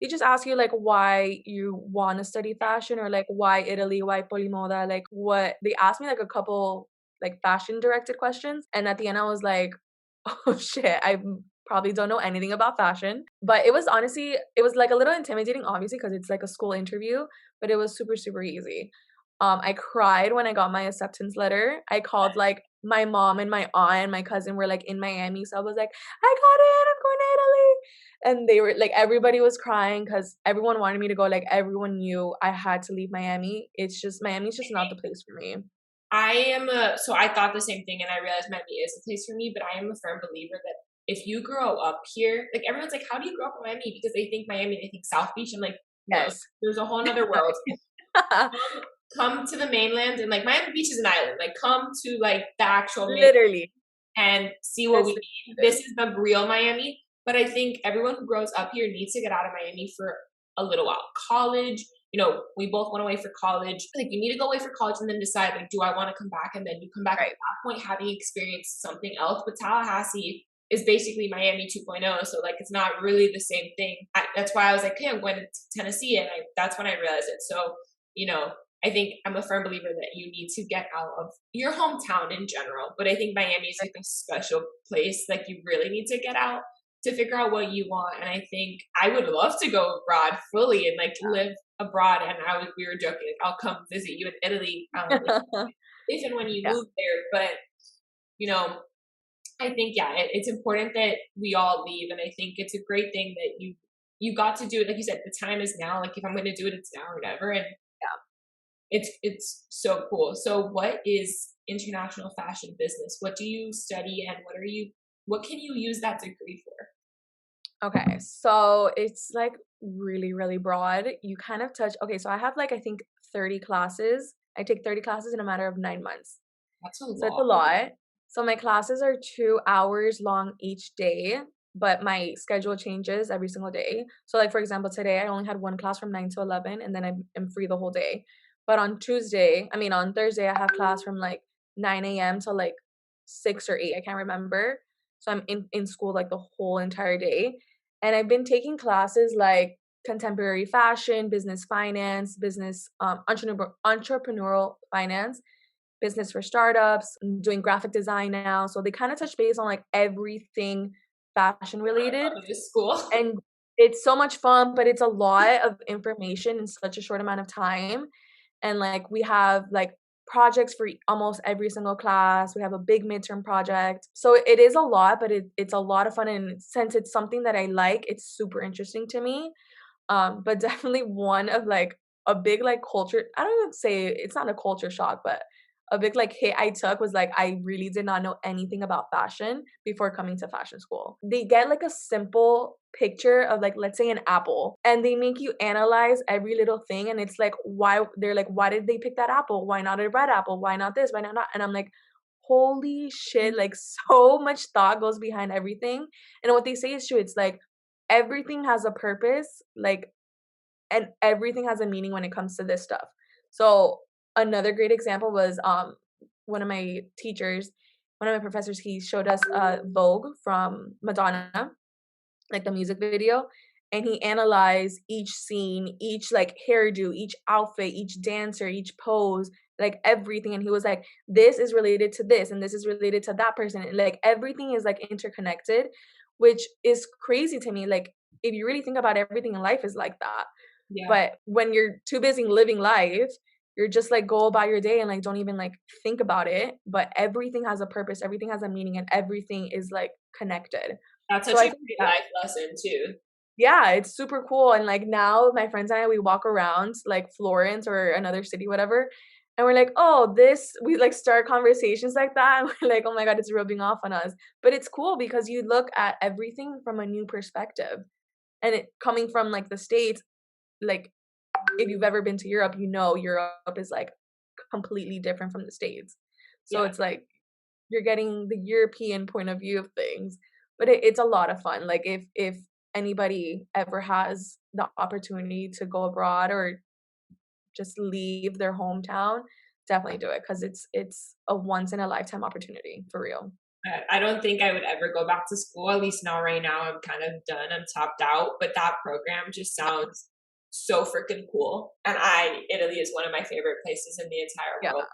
they just ask you like why you want to study fashion, or like why Italy, why Polimoda, like what they asked me like a couple like fashion directed questions, and at the end I was like, oh shit, I probably don't know anything about fashion. But it was honestly, it was like a little intimidating, obviously, because it's like a school interview, but it was super, super easy. I cried when I got my acceptance letter. I called like my mom and my aunt and my cousin were like in Miami. So I was like, I got it, I'm going to Italy. And they were like, everybody was crying because everyone wanted me to go. Like everyone knew I had to leave Miami. It's just, Miami's just not the place for me. So I thought the same thing, and I realized Miami is a place for me, but I am a firm believer that if you grow up here, like everyone's like, how do you grow up in Miami? Because they think Miami, they think South Beach. I'm like, no, Yes. there's a whole nother world. Come to the mainland, and like Miami Beach is an island. Like come to like the actual mainland Literally. and see what we need. This is the real Miami. But I think everyone who grows up here needs to get out of Miami for a little while. College, we both went away for college. Like you need to go away for college and then decide like, do I want to come back? And then you come back Right. at that point having experienced something else. But Tallahassee is basically Miami 2.0. So like it's not really the same thing. That's why I was like, okay, I'm going to Tennessee, and that's when I realized it. So I think I'm a firm believer that you need to get out of your hometown in general. But I think Miami is like a special place. Like you really need to get out to figure out what you want. And I think I would love to go abroad fully and like live abroad. And we were joking, like I'll come visit you in Italy if and when you Yeah. move there. But I think it's important that we all leave, and I think it's a great thing that you got to do it. Like you said, the time is now. Like if I'm going to do it, it's now or never. And it's so cool. So what is international fashion business? What do you study, and what can you use that degree for? Okay, so it's like really, really broad. You kind of touch, okay, so I have like, I think 30 classes. I take 30 classes in a matter of 9 months. That's a So it's a lot. lot. So my classes are 2 hours long each day, but my schedule changes every single day. So like, for example, today I only had one class from 9 to 11, and then I'm free the whole day. But on Thursday, I have class from like 9 a.m. to like 6 or 8. I can't remember. So I'm in school like the whole entire day. And I've been taking classes like contemporary fashion, business finance, business entrepreneurial finance, business for startups. I'm doing graphic design now. So they kind of touch base on like everything fashion related. I love this school. And it's so much fun, but it's a lot of information in such a short amount of time. And like we have like projects for almost every single class. We have a big midterm project. So it is a lot, but it's a lot of fun. And since it's something that I like, it's super interesting to me. But definitely one of like a big like culture, I don't even say it's not a culture shock, but a big like hit I took was like I really did not know anything about fashion before coming to fashion school. They get like a simple picture of like, let's say, an apple, and they make you analyze every little thing, and it's like, why did they pick that apple? Why not a red apple? Why not this? Why not not? And I'm like, holy shit, like so much thought goes behind everything. And what they say is true. It's like everything has a purpose, like, and everything has a meaning when it comes to this stuff. So another great example was one of my teachers, one of my professors, he showed us Vogue from Madonna, like the music video, and he analyzed each scene, each like hairdo, each outfit, each dancer, each pose, like everything. And he was like, this is related to this, and this is related to that person. And like everything is like interconnected, which is crazy to me. Like if you really think about it, everything in life is like that. Yeah. But when you're too busy living life, you're just like go about your day and like don't even like think about it. But everything has a purpose, everything has a meaning, and everything is like connected. That's So such I a think great that, life lesson too. yeah, it's super cool. And like now my friends and I, we walk around like Florence or another city, whatever, and we're like, oh, this, we like start conversations like that. And we're like, oh my God, it's rubbing off on us. But it's cool because you look at everything from a new perspective. And it coming from like the States, like if you've ever been to Europe, you know Europe is like completely different from the States. So Yeah. it's like you're getting the European point of view of things. But it's a lot of fun. Like if anybody ever has the opportunity to go abroad or just leave their hometown, definitely do it because it's a once in a lifetime opportunity for real. I don't think I would ever go back to school. At least not right now. I'm kind of done. I'm topped out. But that program just sounds so freaking cool. And Italy is one of my favorite places in the entire Yeah. world.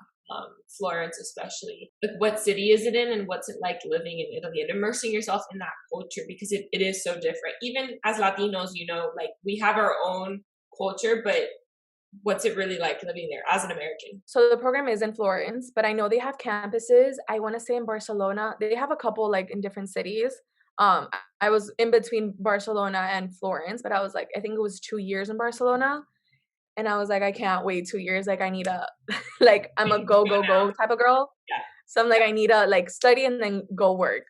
Florence, especially. Like, what city is it in, and what's it like living in Italy and immersing yourself in that culture? Because it is so different. Even as Latinos, like we have our own culture, but what's it really like living there as an American? So the program is in Florence, but I know they have campuses. I want to say in Barcelona. They have a couple like in different cities. I was in between Barcelona and Florence, but I was like, I think it was 2 years in Barcelona. And I was like, I can't wait 2 years. Like I need a like I'm a go type of girl. Yeah. So I'm like, I need to like study and then go work.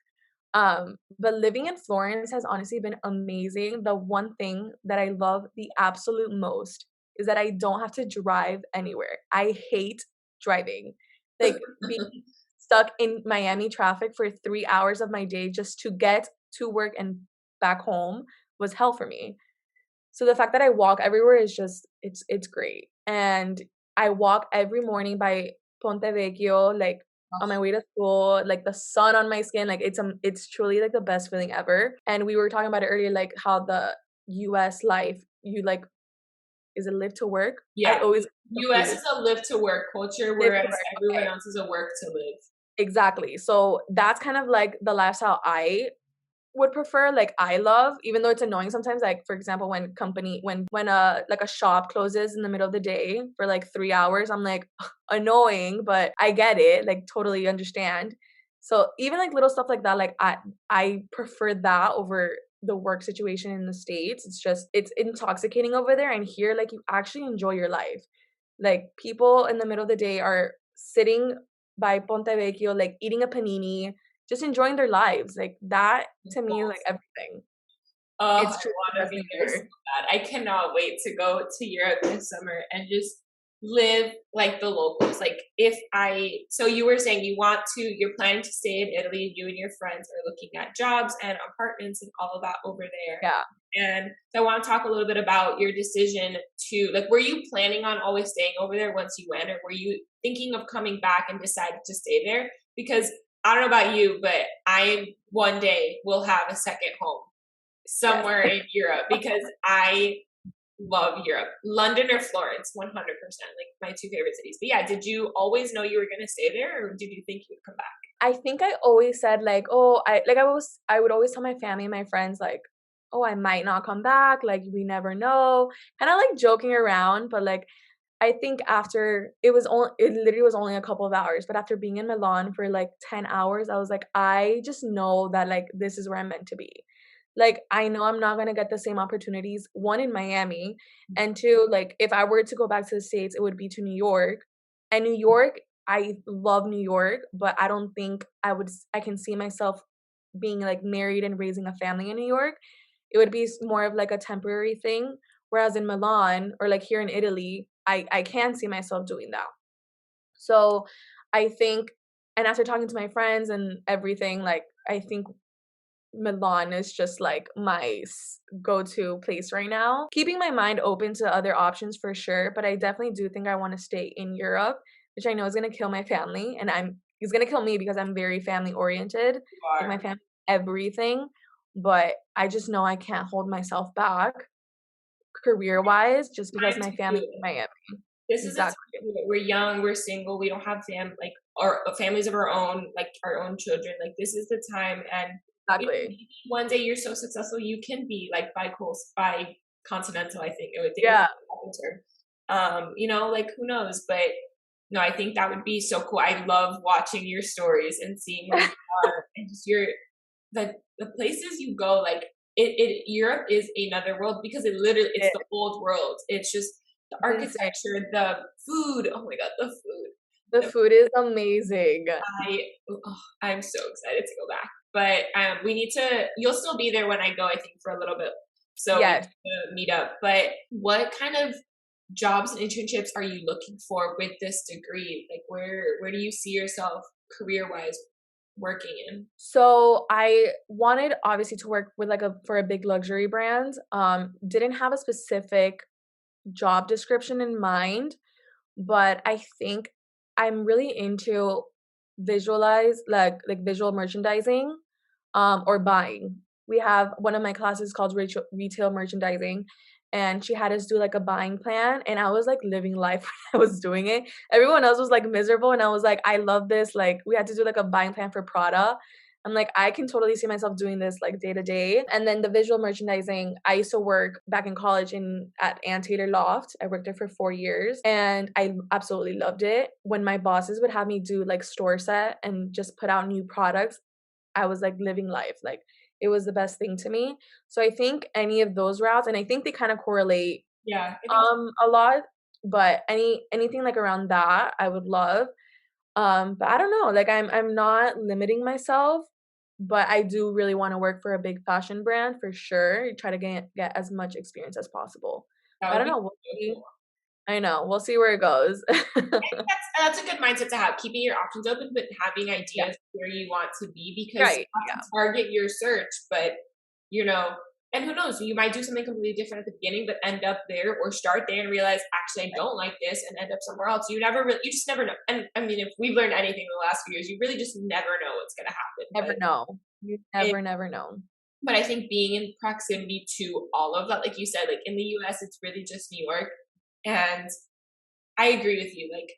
But living in Florence has honestly been amazing. The one thing that I love the absolute most is that I don't have to drive anywhere. I hate driving. Like being stuck in Miami traffic for 3 hours of my day just to get to work and back home was hell for me. So the fact that I walk everywhere is just it's great. And I walk every morning by Ponte Vecchio, like on my way to school, like the sun on my skin, like it's truly like the best feeling ever. And we were talking about it earlier, like how the US life, you like is it live to work? I Yeah. always US is a live to work culture, live to whereas work. everyone Okay. else is a work to live. Exactly. So that's kind of like the lifestyle I would prefer. Like I love, even though it's annoying sometimes, like for example when like a shop closes in the middle of the day for like 3 hours, I'm like annoying, but I get it, like totally understand. So even like little stuff like that, like I prefer that over the work situation in the States. It's just it's intoxicating over there, and here like you actually enjoy your life. Like people in the middle of the day are sitting by Ponte Vecchio, like eating a panini, just enjoying their lives. Like that to me is like everything. Oh, I It's truly want the to best be thing there so ever. bad. I cannot wait to go to Europe this summer and just live like the locals. Like so you were saying you're planning to stay in Italy. You and your friends are looking at jobs and apartments and all of that over there. Yeah. And so I want to talk a little bit about your decision to, like, were you planning on always staying over there once you went, or were you thinking of coming back and decided to stay there? Because I don't know about you, but I one day will have a second home Yes. somewhere in Europe because I love Europe. London or Florence, 100%, like my two favorite cities. But yeah, did you always know you were going to stay there, or did you think you would come back? I think I always said like, oh, I would always tell my family and my friends like, oh, I might not come back. Like we never know. Kind of like joking around, but like I think after it literally was only a couple of hours, but after being in Milan for like 10 hours, I was like, I just know that like this is where I'm meant to be. Like I know I'm not gonna get the same opportunities, one in Miami, and two, like if I were to go back to the States, it would be to New York. And New York, I love New York, but I don't think I can see myself being like married and raising a family in New York. It would be more of like a temporary thing. Whereas in Milan or like here in Italy, I can see myself doing that. So I think, and after talking to my friends and everything, like I think Milan is just like my go-to place right now. Keeping my mind open to other options for sure, but I definitely do think I want to stay in Europe, which I know is gonna kill my family, and it's gonna kill me because I'm very family oriented. You Like my are. family, everything, but I just know I can't hold myself back career wise just because Time my to family do in it. Miami. This is a time Exactly. to do it. We're young, we're single, we don't have like our families of our own, like our own children. Like this is the time, and Exactly. maybe one day you're so successful you can be like bi continental. I think it was Yeah. the term. Like who knows? But no, I think that would be so cool. I love watching your stories and seeing where you are and just the places you go. Like Europe is another world because it's the old world. It's just the It's insane. architecture, the food. Oh my god, the food. The The food is amazing. I oh, I'm so excited to go back. But we need to. You'll still be there when I go, I think, for a little bit. So we need Yes. to meet up. But what kind of jobs and internships are you looking for with this degree? Like where do you see yourself career wise working in? So I wanted obviously to work with like for a big luxury brand. Didn't have a specific job description in mind, but I think I'm really into visualize like visual merchandising, or buying. We have one of my classes called retail merchandising, and she had us do like a buying plan, and I was like living life when I was doing it. Everyone else was like miserable, and I was like, I love this. Like we had to do like a buying plan for Prada. I'm like, I can totally see myself doing this like day to day. And then the visual merchandising, I used to work back in college in at Ann Taylor Loft. I worked there for 4 years and I absolutely loved it. When my bosses would have me do like store set and just put out new products, I was like living life. Like it was the best thing to me. So I think any of those routes, and I think they kind of correlate Yeah, I think a lot, but anything like around that I would love. But I don't know, like I'm not limiting myself, but I do really want to work for a big fashion brand for sure. Try to get as much experience as possible. that But I would don't be know, we'll so see. cool. I know, we'll see where it goes. That's a good mindset to have, keeping your options open, but having Yeah, ideas where you want to be, because you right. have to target your search, but you know, and who knows, you might do something completely different at the beginning, but end up there or start there and realize, actually, I don't like this and end up somewhere else. You just never know. And I mean, if we've learned anything in the last few years, you really just never know what's going to happen. Never know. You It, never know. but I think being in proximity to all of that, like you said, like in the US, it's really just New York. And I agree with you. Like,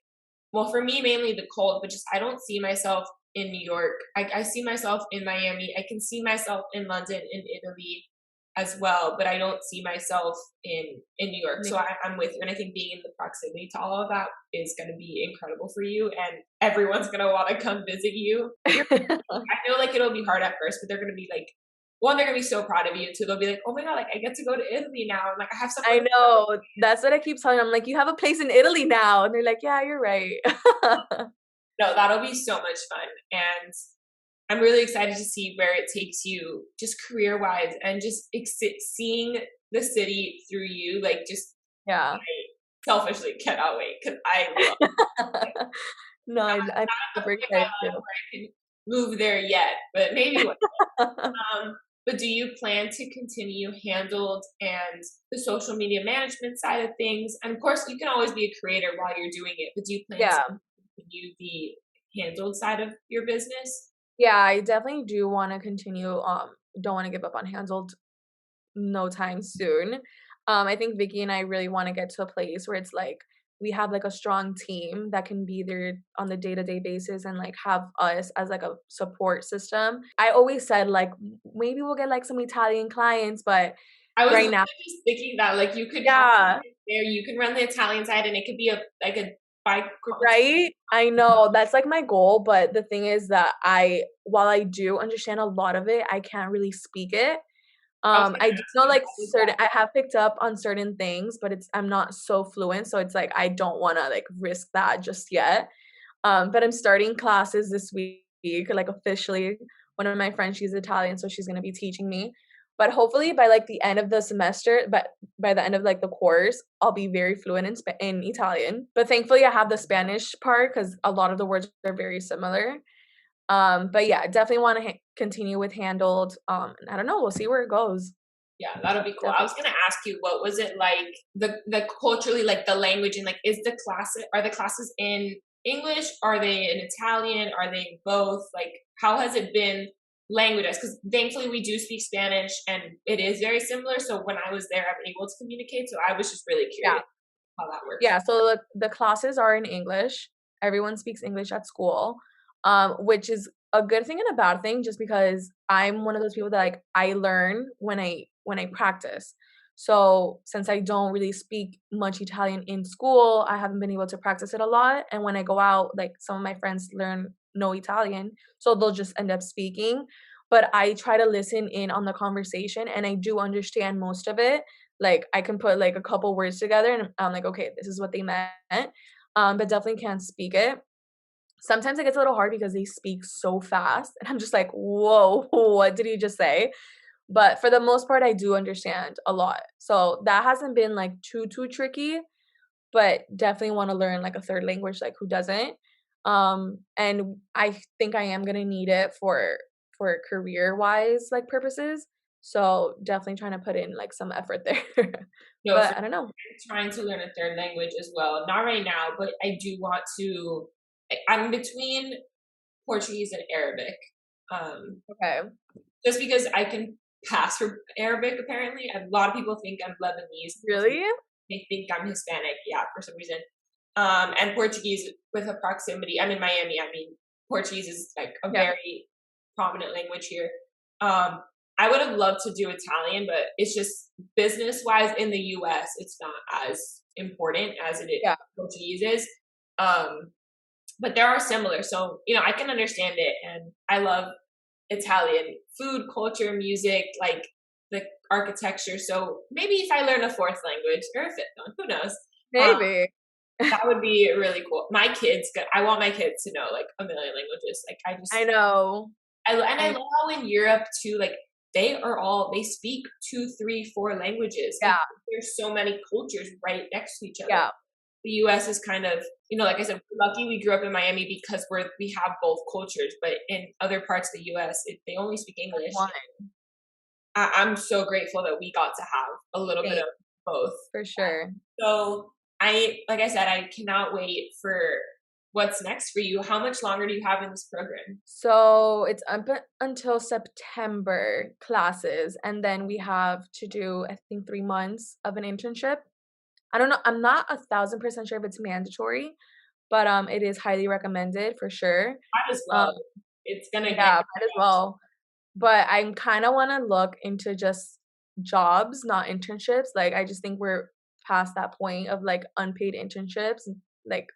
well, for me, mainly the cold, but just I don't see myself in New York. I see myself in Miami. I can see myself in London, in Italy as well, but I don't see myself in New York. So I'm with you. And I think being in the proximity to all of that is going to be incredible for you. And everyone's going to want to come visit you. I feel like it'll be hard at first, but they're going to be like, one, they're going to be so proud of you. Two, they'll be like, oh my God, like I get to go to Italy now. I'm like, I have I somewhere. know. That's what I keep telling them. I'm like, you have a place in Italy now. And they're like, yeah, you're right. No, that'll be so much fun. And I'm really excited to see where it takes you, just career wise, and just seeing the city through you. Like, just Yeah. selfishly cannot wait because I love. No, I'm Not at the super point in my excited life too. where I can move there yet, but maybe one. But do you plan to continue handled and the social media management side of things? And of course, you can always be a creator while you're doing it, but do you plan to Yeah. continue the handled side of your business? Yeah, I definitely do want to continue. Don't want to give up on Handled no time soon. I think Vicky and I really want to get to a place where it's like we have like a strong team that can be there on the day-to-day basis and like have us as like a support system. I always said like maybe we'll get like some Italian clients, but I was right literally now, just thinking that, like, you could have yeah, there, you can run the Italian side, and it could be a like a bike competition. right? I know that's like my goal, but the thing is that while I do understand a lot of it, I can't really speak it. I was gonna I do ask know you, like how was certain that? I have picked up on certain things, but I'm not so fluent, so it's like I don't wanna like risk that just yet. But I'm starting classes this week, like officially. One of my friends, she's Italian, so she's gonna be teaching me. But hopefully by like the end of the semester, but by the end of like the course, I'll be very fluent in Italian. But thankfully I have the Spanish part because a lot of the words are very similar. But yeah, definitely want to continue with Handled. I don't know. We'll see where it goes. Yeah, that'll be cool. I Definitely. was gonna ask you, what was it like, the culturally, like the language, and like, are the classes in English? Are they in Italian? Are they both? Like, how has it been languages? Because thankfully we do speak Spanish, and it is very similar. So when I was there, I'm able to communicate. So I was just really Yeah. curious how that works. Yeah. So the classes are in English. Everyone speaks English at school, which is a good thing and a bad thing, just because I'm one of those people that like I learn when I practice. So since I don't really speak much Italian in school, I haven't been able to practice it a lot. And when I go out, like some of my friends learn no Italian, so they'll just end up speaking. But I try to listen in on the conversation, and I do understand most of it. Like I can put like a couple words together, and I'm like, okay, this is what they meant. But definitely can't speak it. Sometimes it gets a little hard because they speak so fast, and I'm just like, whoa, what did you just say? But for the most part, I do understand a lot. So that hasn't been like too tricky, but definitely want to learn like a third language, like who doesn't? And I think I am gonna need it for career wise like purposes. So definitely trying to put in like some effort there. No, for But I don't know. trying to learn a third language as well. Not right now, but I do want to. I'm between Portuguese and Arabic. Um, Okay. just because I can pass for Arabic, apparently. A lot of people think I'm Lebanese. Really? They think I'm Hispanic, yeah, for some reason. And Portuguese with a proximity. I'm in Miami. I mean, Portuguese is like a Yeah. very prominent language here. Um, I would have loved to do Italian, but it's just business wise in the US, it's not as important as Yeah. Portuguese is. Um, but there are similar. So, you know, I can understand it. And I love Italian food, culture, music, like the architecture. So maybe if I learn a fourth language or a fifth one, who knows? Um, Maybe. that would be really cool. My kids, I want my kids to know like a million languages. Like I know. I I love how in Europe too, like they speak two, three, four languages. Like Yeah. there's so many cultures right next to each other. Yeah. The US is kind of, you know, like I said, we're lucky we grew up in Miami because we have both cultures, but in other parts of the US, they only speak English. One. I'm so grateful that we got to have a little bit Same. of both. For sure. So like I said, I cannot wait for what's next for you. How much longer do you have in this program? So it's up until September classes, and then we have to do, I think, 3 months of an internship. I don't know. I'm not 1,000% sure if it's mandatory, but it is highly recommended for sure. Might as Um, well. It's gonna get yeah, might as well. But I kind of want to look into just jobs, not internships. Like, I just think we're past that point of like unpaid internships. Like,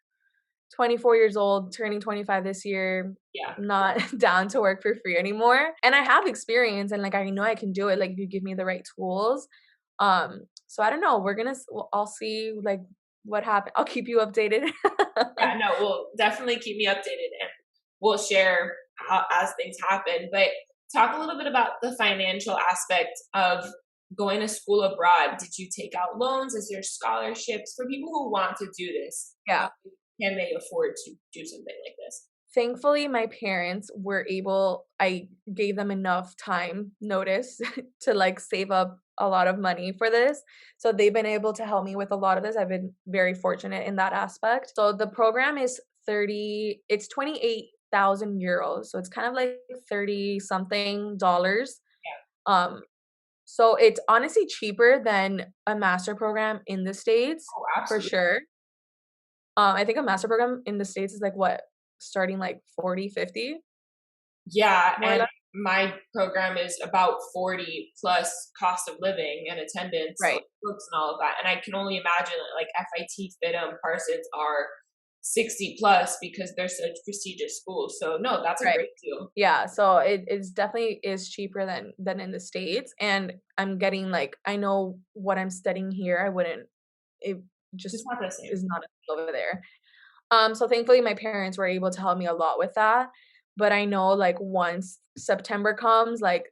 24 years old, turning 25 this year, yeah. not down to work for free anymore. And I have experience and like I know I can do it like if you give me the right tools. So I don't know, I'll see like what happened. I'll keep you updated. Yeah, no, we'll definitely keep me updated and we'll share as things happen. But talk a little bit about the financial aspect of going to school abroad. Did you take out loans? Is there scholarships for people who want to do this? Yeah. Can they afford to do something like this? Thankfully, my parents were able, I gave them enough time notice to like save up a lot of money for this. So they've been able to help me with a lot of this. I've been very fortunate in that aspect. So the program is it's 28,000 euros. So it's kind of like 30 something dollars. Um, so it's honestly cheaper than a master program in the States Oh, for absolutely. sure. I think a master program in the States is like what, starting like 40, 50, Yeah, more or and less? my program is about 40 plus cost of living and attendance, Right. books and all of that. And I can only imagine that like FIT, FITM, Parsons are 60 plus because they're such prestigious schools. So no, that's a Right. great deal. Yeah, so it's definitely is cheaper than in the States, and I'm getting like I know what I'm studying here, I wouldn't it It's just not the same. is not over there. So thankfully my parents were able to help me a lot with that, but I know like once September comes, like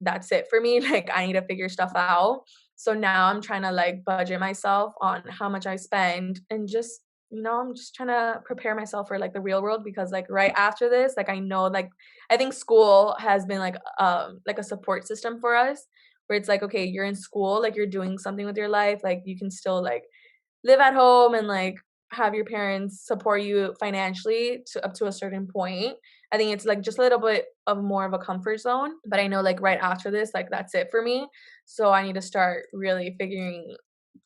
that's it for me. Like I need to figure stuff out. So now I'm trying to like budget myself on how much I spend and just I'm just trying to prepare myself for like the real world because like right after this, like I know like I think school has been like a support system for us where it's like okay, you're in school, like you're doing something with your life, like you can still like live at home and like have your parents support you financially to up to a certain point. I think it's like just a little bit of more of a comfort zone. But I know like right after this, like that's it for me. So I need to start really figuring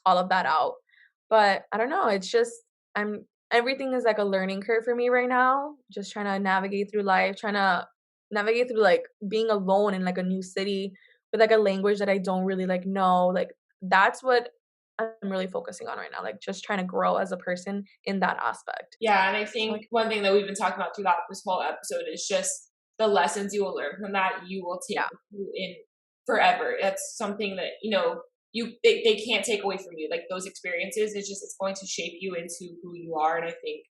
all of that out. But I don't know. It's just I'm everything is like a learning curve for me right now. Just trying to navigate through life, trying to navigate through like being alone in like a new city with like a language that I don't really like know. Like that's what I'm really focusing on right now, like just trying to grow as a person in that aspect. Yeah, and I So think one thing that we've been talking about throughout this whole episode is just the lessons you will learn from that you will take yeah, with you in forever. That's something that, you know, they can't take away from you. Like those experiences, it's going to shape you into who you are. And I think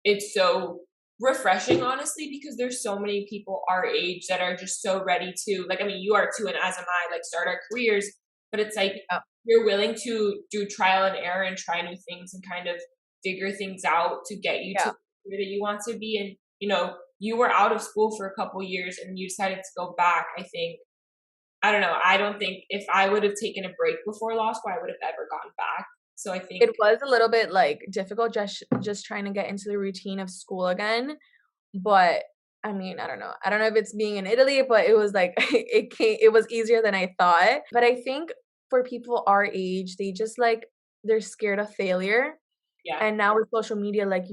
it's so refreshing, honestly, because there's so many people our age that are just so ready to, like, I mean, you are too, and as am I, like, start our careers, but it's like yeah, you're willing to do trial and error and try new things and kind of figure things out to get you to yeah. where that you want to be. And, you know, you were out of school for a couple years and you decided to go back. I think, I don't know, I don't think if I would have taken a break before law school, I would have ever gone back. So I think, It was a little bit like difficult just trying to get into the routine of school again, but I mean, I don't know. I don't know if it's being in Italy, but it was like it was easier than I thought. But I think for people our age, they just like they're scared of failure. Yeah. And now with social media, like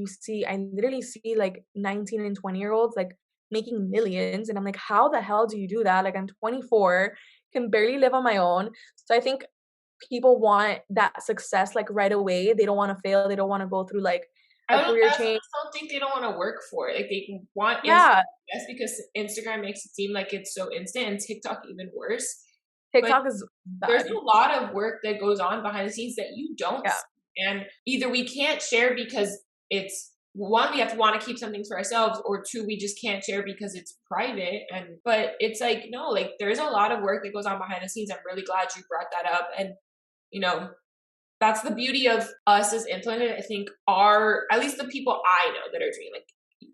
I literally see like 19 and 20-year-olds like making millions. And I'm like, how the hell do you do that? Like I'm 24, can barely live on my own. So I think people want that success like right away. They don't want to fail. They don't want to go through like a I career also change. just don't think they don't want to work for it. Like they want instant Yeah, success because Instagram makes it seem like it's so instant, and TikTok even worse. But TikTok is there's bad. a lot of work that goes on behind the scenes that you don't Yeah, see. And either we can't share because it's one, we have to want to keep something for ourselves, or two, we just can't share because it's private. And but it's like, no, like there's a lot of work that goes on behind the scenes. I'm really glad you brought that up. And you know, that's the beauty of us as influencers. I think at least the people I know that are doing like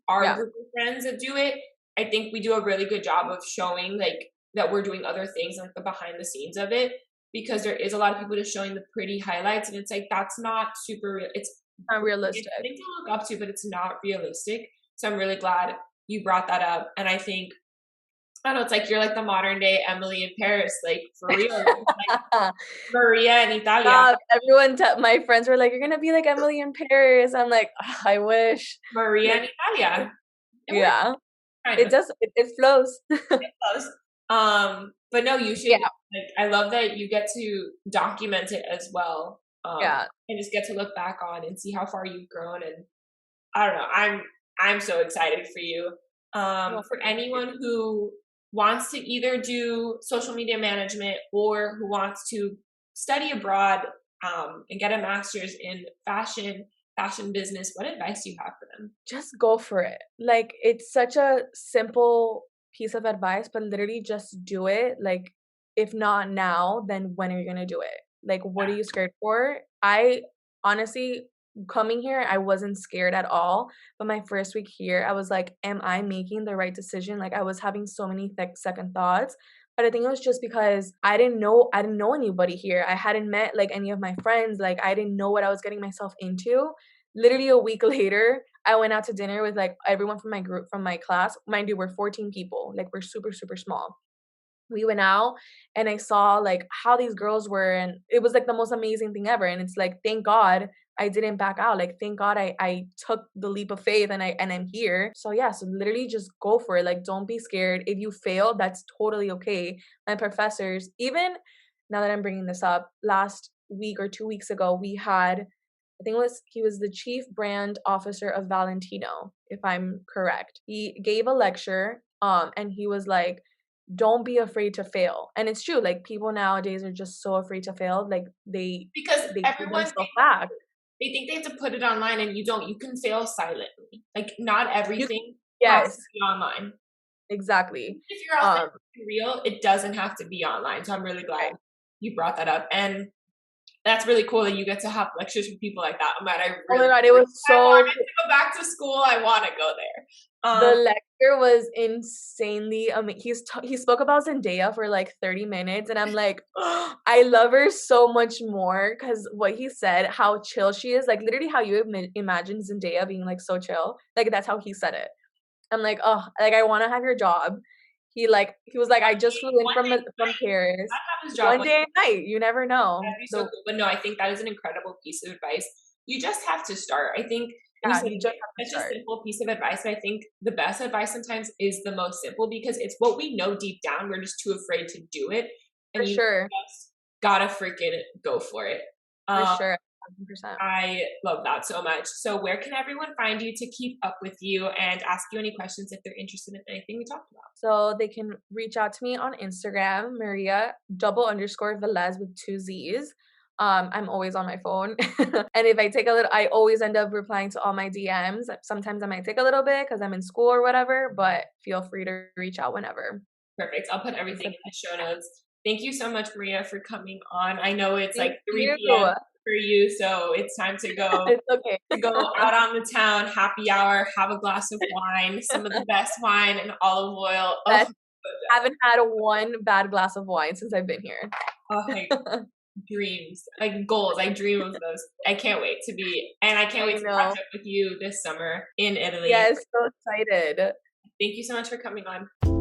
our yeah, group of friends that do it, I think we do a really good job of showing like that we're doing other things, like the behind the scenes of it, because there is a lot of people just showing the pretty highlights, and it's like that's not super real. not It's realistic. something to look up to, but it's not realistic. So I'm really glad you brought that up, and I think I don't know. It's like you're like the modern day Emily in Paris, like for real, like Maria in Italia. Stop. Everyone, my friends were like, "You're gonna be like Emily in Paris." I'm like, "Ugh, I wish." Maria Like, in Italia. It works, yeah, kind it of. does. It flows. Close. But no, you should Yeah, like I love that you get to document it as well. yeah. And just get to look back on and see how far you've grown. And I don't know, I'm so excited for you. Well, For anyone who wants to either do social media management or who wants to study abroad and get a master's in fashion business, what advice do you have for them? just go for it. Like, it's such a simple piece of advice, but literally just do it. Like, if not now, then when are you gonna do it? Like, what are you scared for? I honestly, coming here, I wasn't scared at all. But my first week here, I was like, am I making the right decision? Like, I was having so many second thoughts. But I think it was just because I didn't know anybody here. I hadn't met like any of my friends. Like, I didn't know what I was getting myself into. Literally a week later, I went out to dinner with like everyone from my group, from my class. Mind you, we're 14 people. Like, we're super, super small. We went out and I saw like how these girls were, and it was like the most amazing thing ever. And it's like, thank God I didn't back out. Like, thank God I took the leap of faith, and I'm here. So yeah, so literally just go for it. Like, don't be scared. If you fail, that's totally okay. My professors, even now that I'm bringing this up, last week or 2 weeks ago, we had, I think he was the chief brand officer of Valentino, if I'm correct. He gave a lecture, and he was like, don't be afraid to fail. And it's true, like people nowadays are just so afraid to fail. Like Because they give everyone themselves back. they think they have to put it online, and you don't. You can fail silently. Like not You everything has yes, to be online. exactly. If you're authentic Um and real, it doesn't have to be online. So I'm really glad right. you brought that up. And that's really cool that you get to have lectures from people like that. I'm glad Oh my really god, it was I so wanted to go back to school. I want to go there. the lecture was insanely he spoke about Zendaya for like 30 minutes, and I'm like, I love her so much more because what he said, how chill she is, like literally how you imagine Zendaya being like so chill, like that's how he said it. I'm like, oh, like I want to have your job. He was like, I just flew in One day from Paris. I have his job. One Like day at night, you never know. that'd be so The cool. But no, I think that is an incredible piece of advice. You just have to start. I think you Yeah, said you just have to it's such a start simple piece of advice, but I think the best advice sometimes is the most simple because it's what we know deep down. We're just too afraid to do it. for And you sure, just gotta freaking go for it. for Um, sure, 100%. I love that so much. So where can everyone find you to keep up with you and ask you any questions if they're interested in anything we talked about? So they can reach out to me on Instagram, Maria _Velez with two Z's. I'm always on my phone. And if I take a little, I always end up replying to all my DMs. Sometimes I might take a little bit because I'm in school or whatever, but feel free to reach out whenever. Perfect. I'll put everything So, in the show notes. Thank you so much, Maria, for coming on. I know it's thank like you. 3 p.m. for you, so it's time It's okay. to go out on the town, happy hour, have a glass of wine, some of the best wine and olive oil. Oh, Best, haven't had one bad glass of wine since I've been here. oh my dreams, like goals. I dream of those. I can't wait to be, and I can't I wait to catch know. up with you this summer in Italy. Yes, so excited. Thank you so much for coming on.